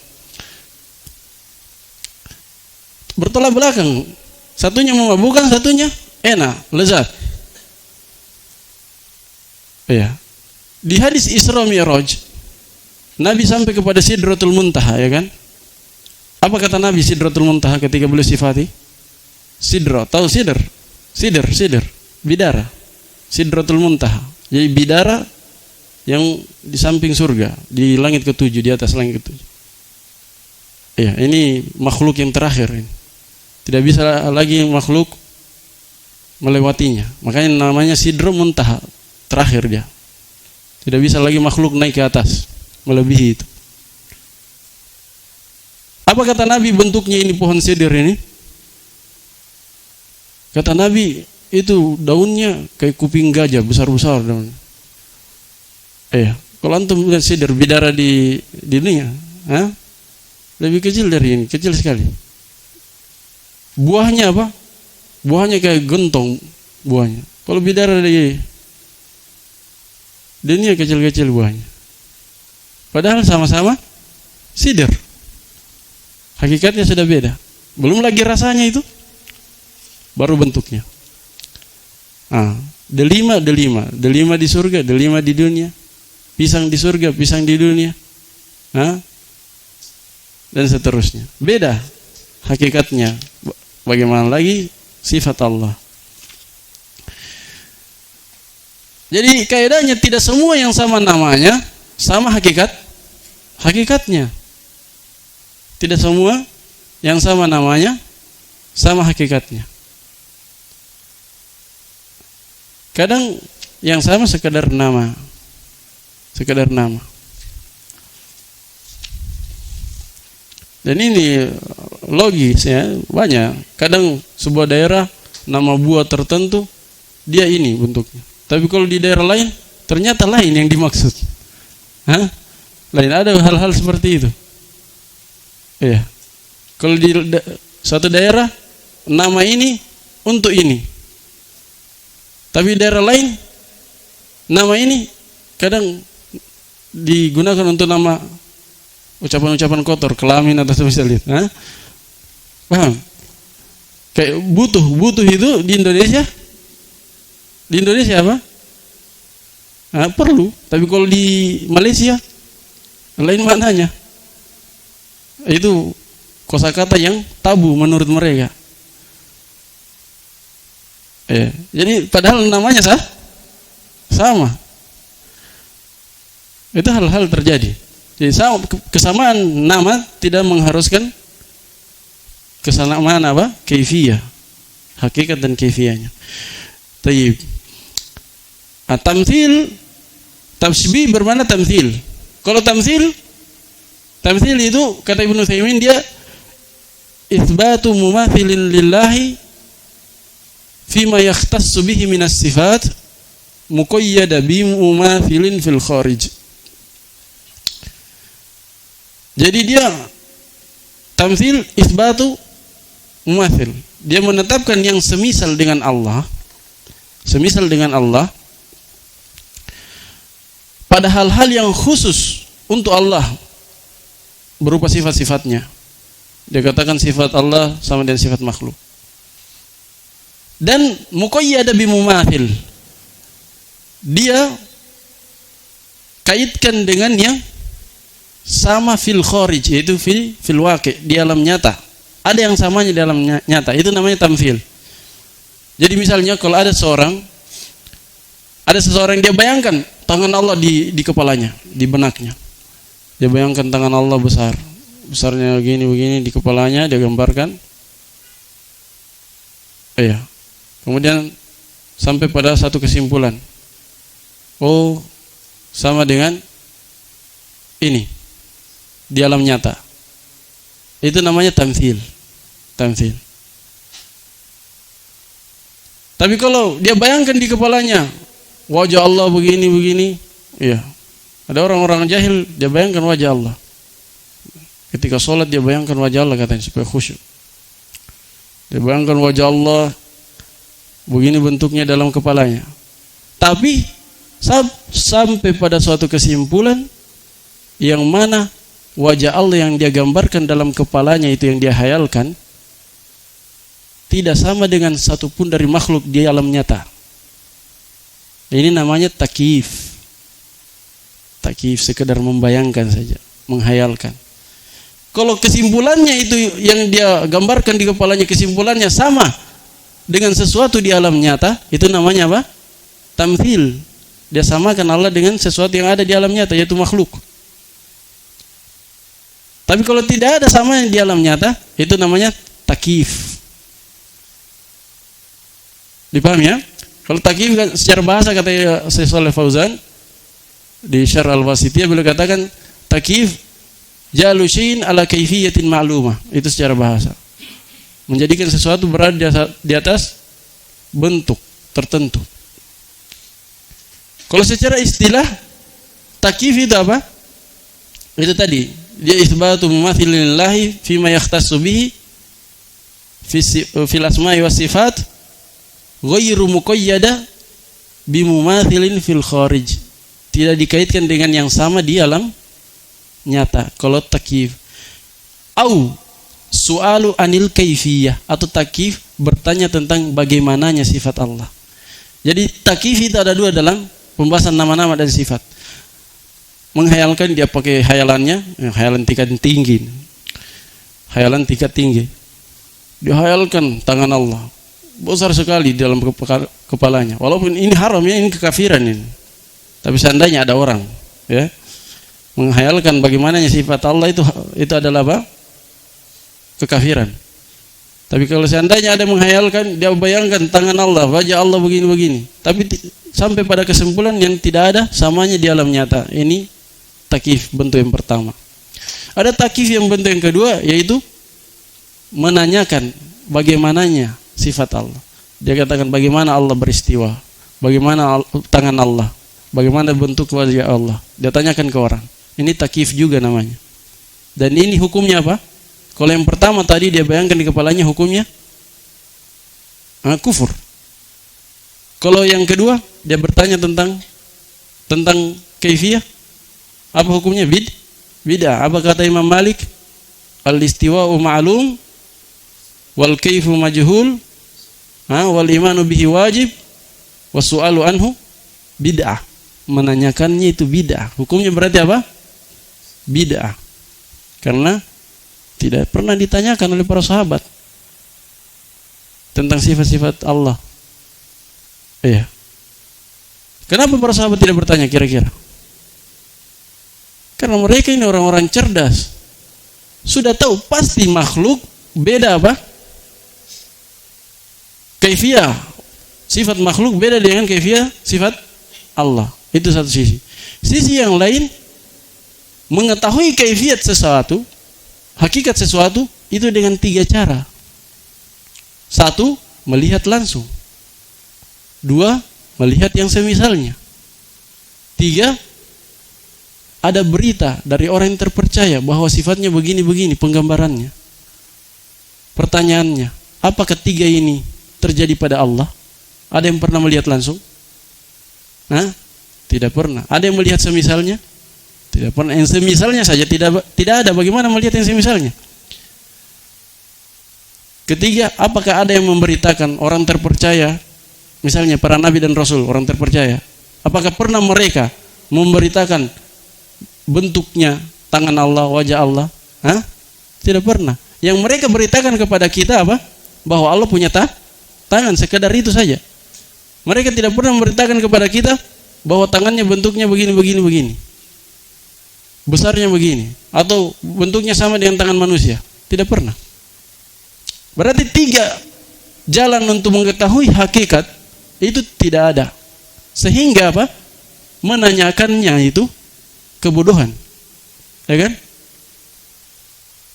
Bertolak belakang. Satunya memabukkan, satunya enak, lezat. Di hadis Isra Mi'raj, Nabi sampai kepada Sidratul Muntaha, ya kan? Apa kata Nabi Sidratul Muntaha ketika beliau sifati? Sidra, tahu sidr? Sidr, bidara. Sidratul Muntaha. Jadi bidara yang di samping surga, di langit ke-7, di atas langit ke-7. Ini makhluk yang terakhir ini. Tidak bisa lagi makhluk melewatinya. Makanya namanya Sidratul Muntaha, terakhir dia. Tidak bisa lagi makhluk naik ke atas, melebihi itu. Apa kata Nabi bentuknya ini pohon sidr ini? Kata Nabi, itu daunnya kayak kuping gajah, besar-besar daunnya. Kalau antum lihat sidr bidara di dunia, lebih kecil dari ini, kecil sekali. Buahnya apa? Buahnya kayak gentong buahnya. Kalau bidara di dunia kecil-kecil buahnya. Padahal sama-sama sidr. Hakikatnya sudah beda. Belum lagi rasanya itu, baru bentuknya. Delima di surga, delima di dunia. Pisang di surga, pisang di dunia, dan seterusnya. Beda hakikatnya. Bagaimana lagi sifat Allah. Jadi kaidahnya tidak semua yang sama namanya sama hakikatnya. Tidak semua yang sama namanya sama hakikatnya. Kadang yang sama sekedar nama. Dan ini logis ya, banyak. Kadang sebuah daerah nama buah tertentu dia ini bentuknya. Tapi kalau di daerah lain ternyata lain yang dimaksud. Lain, ada hal-hal seperti itu. Ya. Kalau di suatu daerah nama ini untuk ini. Tapi daerah lain nama ini kadang digunakan untuk nama ucapan-ucapan kotor, kelamin atau semisal itu. Paham? Kayak butuh itu di Indonesia. Di Indonesia apa? Perlu. Tapi kalau di Malaysia lain maknanya. Itu kosakata yang tabu menurut mereka. Jadi padahal namanya sama. Itu hal-hal terjadi. Jadi kesamaan nama tidak mengharuskan kesamaan apa? Kaifiyah. Hakikat dan kaifiyahnya. Tayyib. Tamthil, tasbih bermana tamthil. Kalau tamthil itu kata Ibnu Utsaimin dia itsbatu mumathilin lillahi fima yakhtassu bihi minas sifat muqayyada bi mumathilin fil kharij. Jadi dia tamthil itsbatu mumathil. Dia menetapkan yang semisal dengan Allah. Semisal dengan Allah pada hal-hal yang khusus untuk Allah berupa sifat-sifatnya. Dia katakan sifat Allah sama dengan sifat makhluk. Dan muqayyada bi mumathil. Dia kaitkan dengan yang sama fil kharij, yaitu fil waqi', di alam nyata. Ada yang samanya di alam nyata. Itu namanya tamthil. Jadi misalnya kalau ada seseorang dia bayangkan tangan Allah di kepalanya, di benaknya. Dia bayangkan tangan Allah besarnya begini di kepalanya, dia gambarkan. Kemudian sampai pada satu kesimpulan. Oh, sama dengan ini di alam nyata. Itu namanya tamthil. Tapi kalau dia bayangkan di kepalanya wajah Allah begini, ada orang-orang jahil dia bayangkan wajah Allah. Ketika sholat dia bayangkan wajah Allah katanya supaya khusyuk. Dia bayangkan wajah Allah begini bentuknya dalam kepalanya. Tapi sampai pada suatu kesimpulan yang mana wajah Allah yang dia gambarkan dalam kepalanya itu yang dia hayalkan tidak sama dengan satupun dari makhluk di alam nyata. Ini namanya takyif. Takyif sekedar membayangkan saja, menghayalkan. Kalau kesimpulannya itu yang dia gambarkan di kepalanya kesimpulannya sama dengan sesuatu di alam nyata, itu namanya apa? Tamthil. Dia samakan Allah dengan sesuatu yang ada di alam nyata, yaitu makhluk. Tapi kalau tidak ada sama yang di alam nyata, itu namanya takyif. Dipahami ya? Kalau takyif kan secara bahasa kata Syekh Shalih Fauzan di Syarh Al-Wasithiyah beliau katakan takyif jalu syai'in ala kaifiyatin ma'lumah. Itu secara bahasa. Menjadikan sesuatu berada di atas bentuk tertentu. Kalau secara istilah takyif itu apa? Itu tadi, dia itsbatu mumathilillahi fima yakhtassu bihi fil asma'i was sifat ghairu muqayyada bimumathilin fil kharij. Tidak dikaitkan dengan yang sama di alam nyata. Kalau takyif au su'alu anil kaifiyah, atau takyif bertanya tentang bagaimananya sifat Allah. Jadi takyif itu ada dua dalam pembahasan nama-nama dan sifat. Menghayalkan, dia pakai hayalannya, hayalan tingkat tinggi. Hayalan tingkat tinggi. Dia hayalkan tangan Allah besar sekali di dalam kepalanya. Walaupun ini haram ya, ini kekafiran ini. Tapi seandainya ada orang ya menghayalkan bagaimananya sifat Allah, itu adalah apa? Kekafiran. Tapi kalau seandainya ada menghayalkan, dia bayangkan tangan Allah, wajah Allah begini-begini, tapi sampai pada kesimpulan yang tidak ada samanya di alam nyata. Ini takyif bentuk yang pertama. Ada takyif yang bentuk yang kedua, yaitu menanyakan bagaimananya sifat Allah. Dia katakan bagaimana Allah beristiwa, bagaimana tangan Allah, bagaimana bentuk wajah Allah. Dia tanyakan ke orang. Ini takyif juga namanya. Dan ini hukumnya apa? Kalau yang pertama tadi dia bayangkan di kepalanya, hukumnya kufur. Kalau yang kedua dia bertanya tentang kaifiyah, apa hukumnya? Bid'ah. Apa kata Imam Malik? Al-istiwa'u ma'lum wal kaifu majhul wal imanu bihi wajib wasu'alu anhu bid'ah. Menanyakannya itu bid'ah. Hukumnya berarti apa? Bid'ah. Karena tidak pernah ditanyakan oleh para sahabat tentang sifat-sifat Allah. Iya. Kenapa para sahabat tidak bertanya kira-kira? Karena mereka ini orang-orang cerdas. Sudah tahu pasti makhluk beda apa? Kaifiyah. Sifat makhluk beda dengan kaifiyah sifat Allah. Itu satu sisi. Sisi yang lain, mengetahui kaifiyat sesuatu, hakikat sesuatu itu dengan 3 cara. 1, melihat langsung. 2, melihat yang semisalnya. 3, ada berita dari orang yang terpercaya bahwa sifatnya begini-begini penggambarannya. Pertanyaannya, apa ketiga ini terjadi pada Allah? Ada yang pernah melihat langsung? Tidak pernah. Ada yang melihat semisalnya? Tidak pernah. Yang semisalnya saja tidak ada. Bagaimana melihat yang semisalnya? Ketiga, apakah ada yang memberitakan orang terpercaya, misalnya para nabi dan rasul, orang terpercaya, apakah pernah mereka memberitakan bentuknya tangan Allah, wajah Allah? Tidak pernah. Yang mereka beritakan kepada kita apa? Bahwa Allah punya tangan, sekedar itu saja. Mereka tidak pernah memberitakan kepada kita bahwa tangannya bentuknya begini. Besarnya begini, atau bentuknya sama dengan tangan manusia. Tidak pernah. Berarti 3 jalan untuk mengetahui hakikat itu tidak ada. Sehingga apa? Menanyakannya itu kebodohan. Ya kan?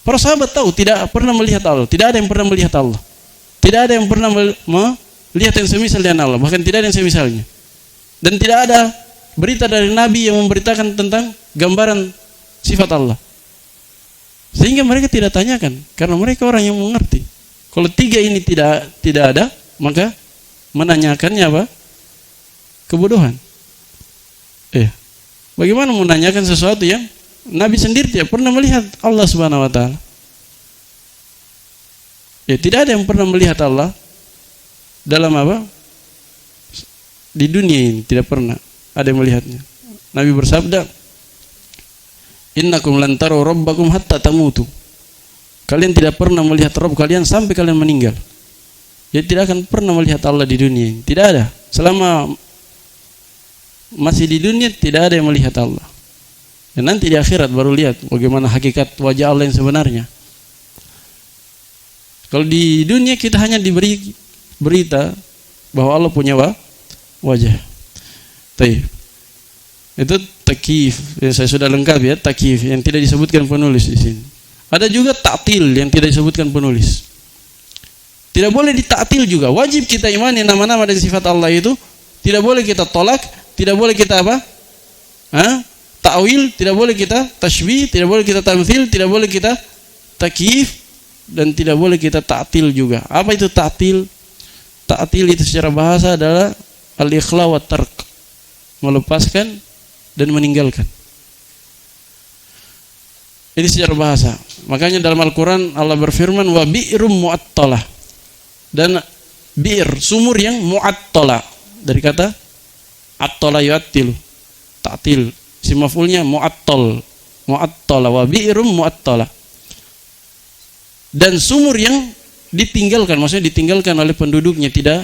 Para sahabat tahu tidak pernah melihat Allah. Tidak ada yang pernah melihat Allah. Tidak ada yang pernah melihat yang semisal dengan Allah. Bahkan tidak ada yang semisalnya. Dan tidak ada berita dari Nabi yang memberitakan tentang gambaran sifat Allah. Sehingga mereka tidak tanyakan, karena mereka orang yang mengerti. Kalau 3 ini tidak ada, maka menanyakannya apa? Kebodohan. Bagaimana menanyakan sesuatu yang Nabi sendiri tidak pernah melihat Allah Subhanahu wa taala? Tidak ada yang pernah melihat Allah dalam apa? Di dunia ini tidak pernah ada yang melihatnya. Nabi bersabda, "Innakum lan taru rabbakum hatta tamutu." Kalian tidak pernah melihat Rabb kalian sampai kalian meninggal. Jadi tidak akan pernah melihat Allah di dunia ini. Tidak ada. Selama masih di dunia tidak ada yang melihat Allah. Dan nanti di akhirat baru lihat bagaimana hakikat wajah Allah yang sebenarnya. Kalau di dunia kita hanya diberi berita bahwa Allah punya wajah. Itu takyif. Saya sudah lengkap ya, takyif yang tidak disebutkan penulis di sini. Ada juga ta'til yang tidak disebutkan penulis. Tidak boleh ditaktil juga. Wajib kita imani nama-nama dan sifat Allah itu. Tidak boleh kita tolak, tidak boleh kita apa? Ta'wil, tidak boleh kita tashbih, tidak boleh kita tamthil, tidak boleh kita takyif, dan tidak boleh kita ta'til juga. Apa itu ta'til? Ta'til itu secara bahasa adalah al-ikhla wa tark, melepaskan dan meninggalkan. Ini secara bahasa. Makanya dalam Al-Quran Allah berfirman wa bi'rum mu'attalah, dan bi'r, sumur yang mu'attalah, dari kata attala yu'attilu, ta'til, si maf'ulnya mu'attalah, wa bi'rum mu'attalah, dan sumur yang ditinggalkan, maksudnya ditinggalkan oleh penduduknya, tidak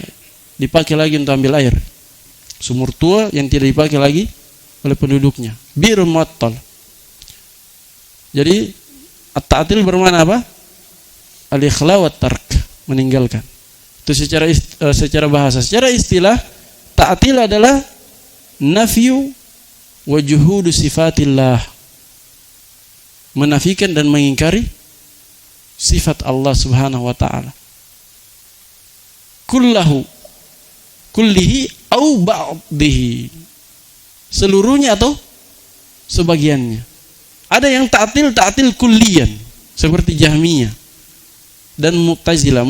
dipakai lagi untuk ambil air. Sumur tua yang tidak dipakai lagi oleh penduduknya, bi'rum mu'attalah. Jadi at-ta'til bermakna apa? Al-ikhla wa tark, meninggalkan. Itu secara bahasa. Secara istilah, ta'til adalah nafyu wa juhudu sifatillah, menafikan dan mengingkari sifat Allah Subhanahu wa taala. Kullihi au ba'dihi, seluruhnya atau sebagiannya. Ada yang ta'til kulliyan, seperti Jahmiyah dan Mu'tazilah.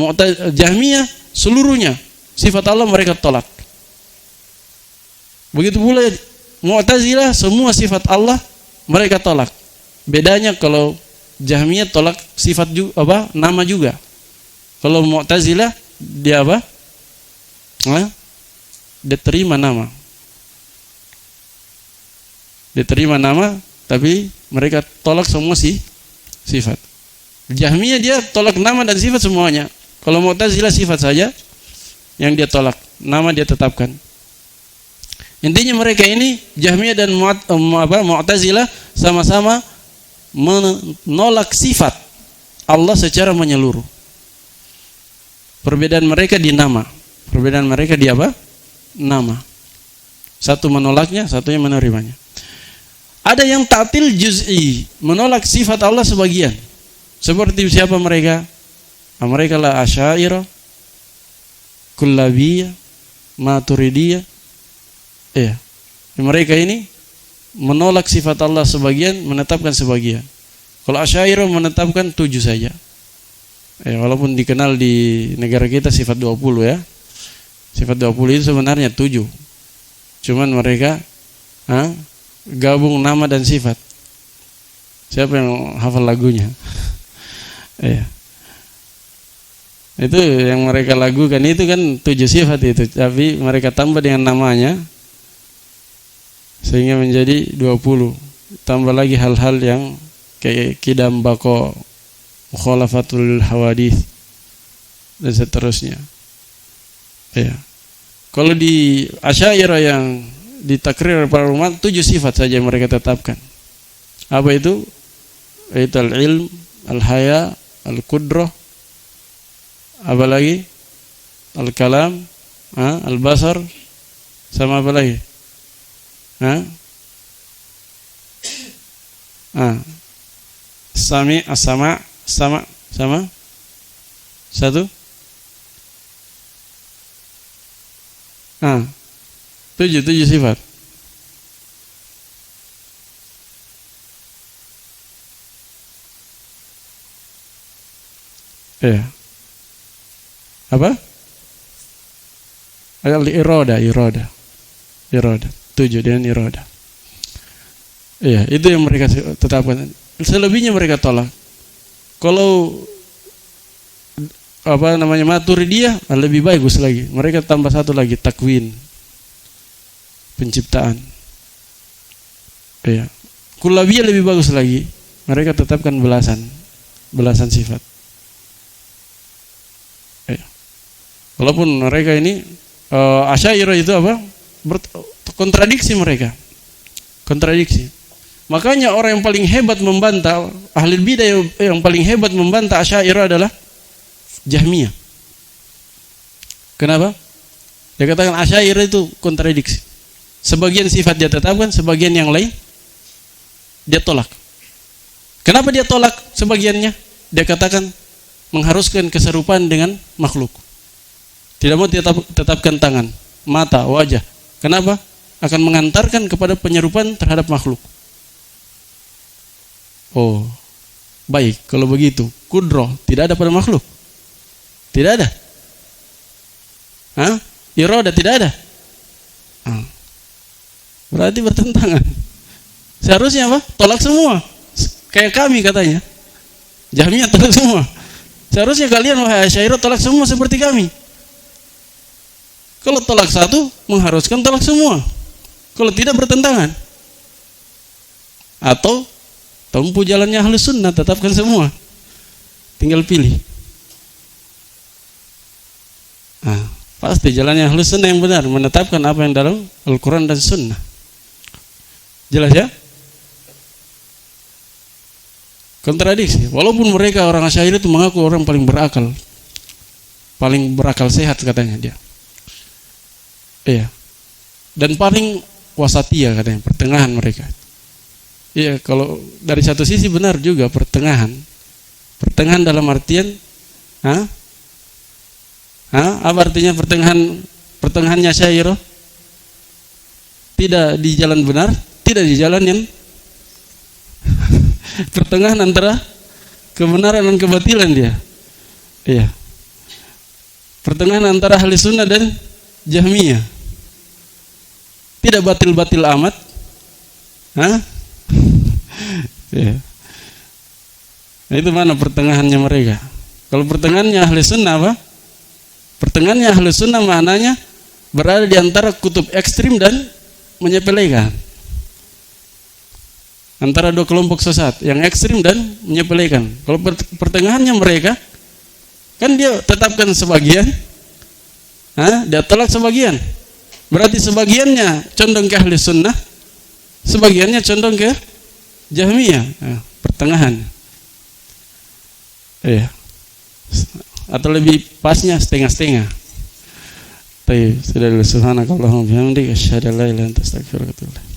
Jahmiyah seluruhnya sifat Allah mereka tolak. Begitu pula Mu'tazilah semua sifat Allah mereka tolak. Bedanya kalau Jahmiyah tolak sifat juga, nama juga. Kalau Mu'tazilah dia apa? Dia terima nama. Dia terima nama tapi mereka tolak semua sifat. Jahmiyah dia tolak nama dan sifat semuanya. Kalau Mu'tazilah sifat saja yang dia tolak, nama dia tetapkan. Intinya mereka ini Jahmiyah dan Mu'tazilah sama-sama menolak sifat Allah secara menyeluruh. Perbedaan mereka di nama. Perbedaan mereka di apa? Nama. Satu menolaknya, satunya menerimanya. Ada yang ta'til juz'i, menolak sifat Allah sebagian. Seperti siapa mereka? Mereka lah Asy'ariyah, Kullabiyah, Maturidiyah. Iya. Mereka ini menolak sifat Allah sebagian, menetapkan sebagian. Kalau Asy'ariyah menetapkan 7 saja. Walaupun dikenal di negara kita sifat 20 ya. Sifat 20 itu sebenarnya 7. Cuman mereka gabung nama dan sifat. Siapa yang hafal lagunya? Iya. Itu yang mereka lagukan itu kan 7 sifat itu, tapi mereka tambah dengan namanya sehingga menjadi 20. Tambah lagi hal-hal yang kayak kidam bako, mukhalafatul hawadits dan seterusnya. Ya. Kalau di Asy'ariyah yang ditakrir para ulama 7 sifat saja yang mereka tetapkan. Apa itu? Itu al-ilm, al-haya, al-qudrah, apa lagi? Al-kalam, al-basar, sama apa lagi? Sami, as-sama, sama 1. 7 sifat. Ya. Apa? Al-irada. 7 dengan irada. Iya, itu yang mereka tetapkan. Selebihnya mereka tolak. Kalau Maturidiyah lebih bagus lagi. Mereka tambah satu lagi, takwin, penciptaan. Iya. Kullabiyah lebih bagus lagi. Mereka tetapkan belasan sifat. Iya. Walaupun mereka ini Asy'ariyah itu apa? Kontradiksi mereka. Kontradiksi. Makanya orang yang paling hebat membantah ahli bidah yang paling hebat membantah Asy'ariyah adalah Jahmiyah. Kenapa? Dia katakan Asy'ariyah itu kontradiksi. Sebagian sifat dia tetapkan, sebagian yang lain dia tolak. Kenapa dia tolak sebagiannya? Dia katakan mengharuskan keserupaan dengan makhluk. Tidak mau dia tetapkan tangan, mata, wajah. Kenapa? Akan mengantarkan kepada penyerupaan terhadap makhluk. Oh, baik. Kalau begitu, kudroh tidak ada pada makhluk. Tidak ada. Iroda tidak ada. Berarti bertentangan. Seharusnya apa? Tolak semua. Kayak kami katanya. Jahmiyah tolak semua. Seharusnya kalian wahai Asy'ariyah tolak semua seperti kami. Kalau tolak satu, mengharuskan tolak semua. Kalau tidak bertentangan. Atau tempuh jalannya Ahlus Sunnah, tetapkan semua. Tinggal pilih. Pasti jalannya Ahlus Sunnah yang benar, menetapkan apa yang dalam Al-Quran dan Sunnah. Jelas ya? Kontradiksi. Walaupun mereka orang Asy'ariyah itu mengaku orang paling berakal sehat katanya dia. Iya. Dan paling wasatiyah katanya, pertengahan mereka. Iya, kalau dari satu sisi benar juga pertengahan. Pertengahan dalam artian apa artinya pertengahannya Asy'ariyah? Tidak di jalan benar, tidak di jalan yang pertengahan antara kebenaran dan kebatilan dia. Iya. Pertengahan antara ahli sunnah dan Jahmiyah. Tidak batil-batil amat. Hah? Ya. Nah, itu mana pertengahannya mereka? Kalau pertengahannya ahli sunnah apa? Pertengahannya ahli sunnah maknanya berada di antara kutub ekstrim dan menyepelekan. Antara dua kelompok sesat, yang ekstrim dan menyepelekan. Kalau pertengahannya mereka, kan dia tetapkan sebagian, dia tolak sebagian. Berarti sebagiannya condong ke ahli sunnah, sebagiannya condong ke Jahmiyah. Pertengahan. Iya. Atau lebih pasnya setengah-setengah. Baik, sudah dulu. Subhanakallahumma bihamdika asyhadu an la ilaha illa anta astaghfiruka wa atubu ilaik.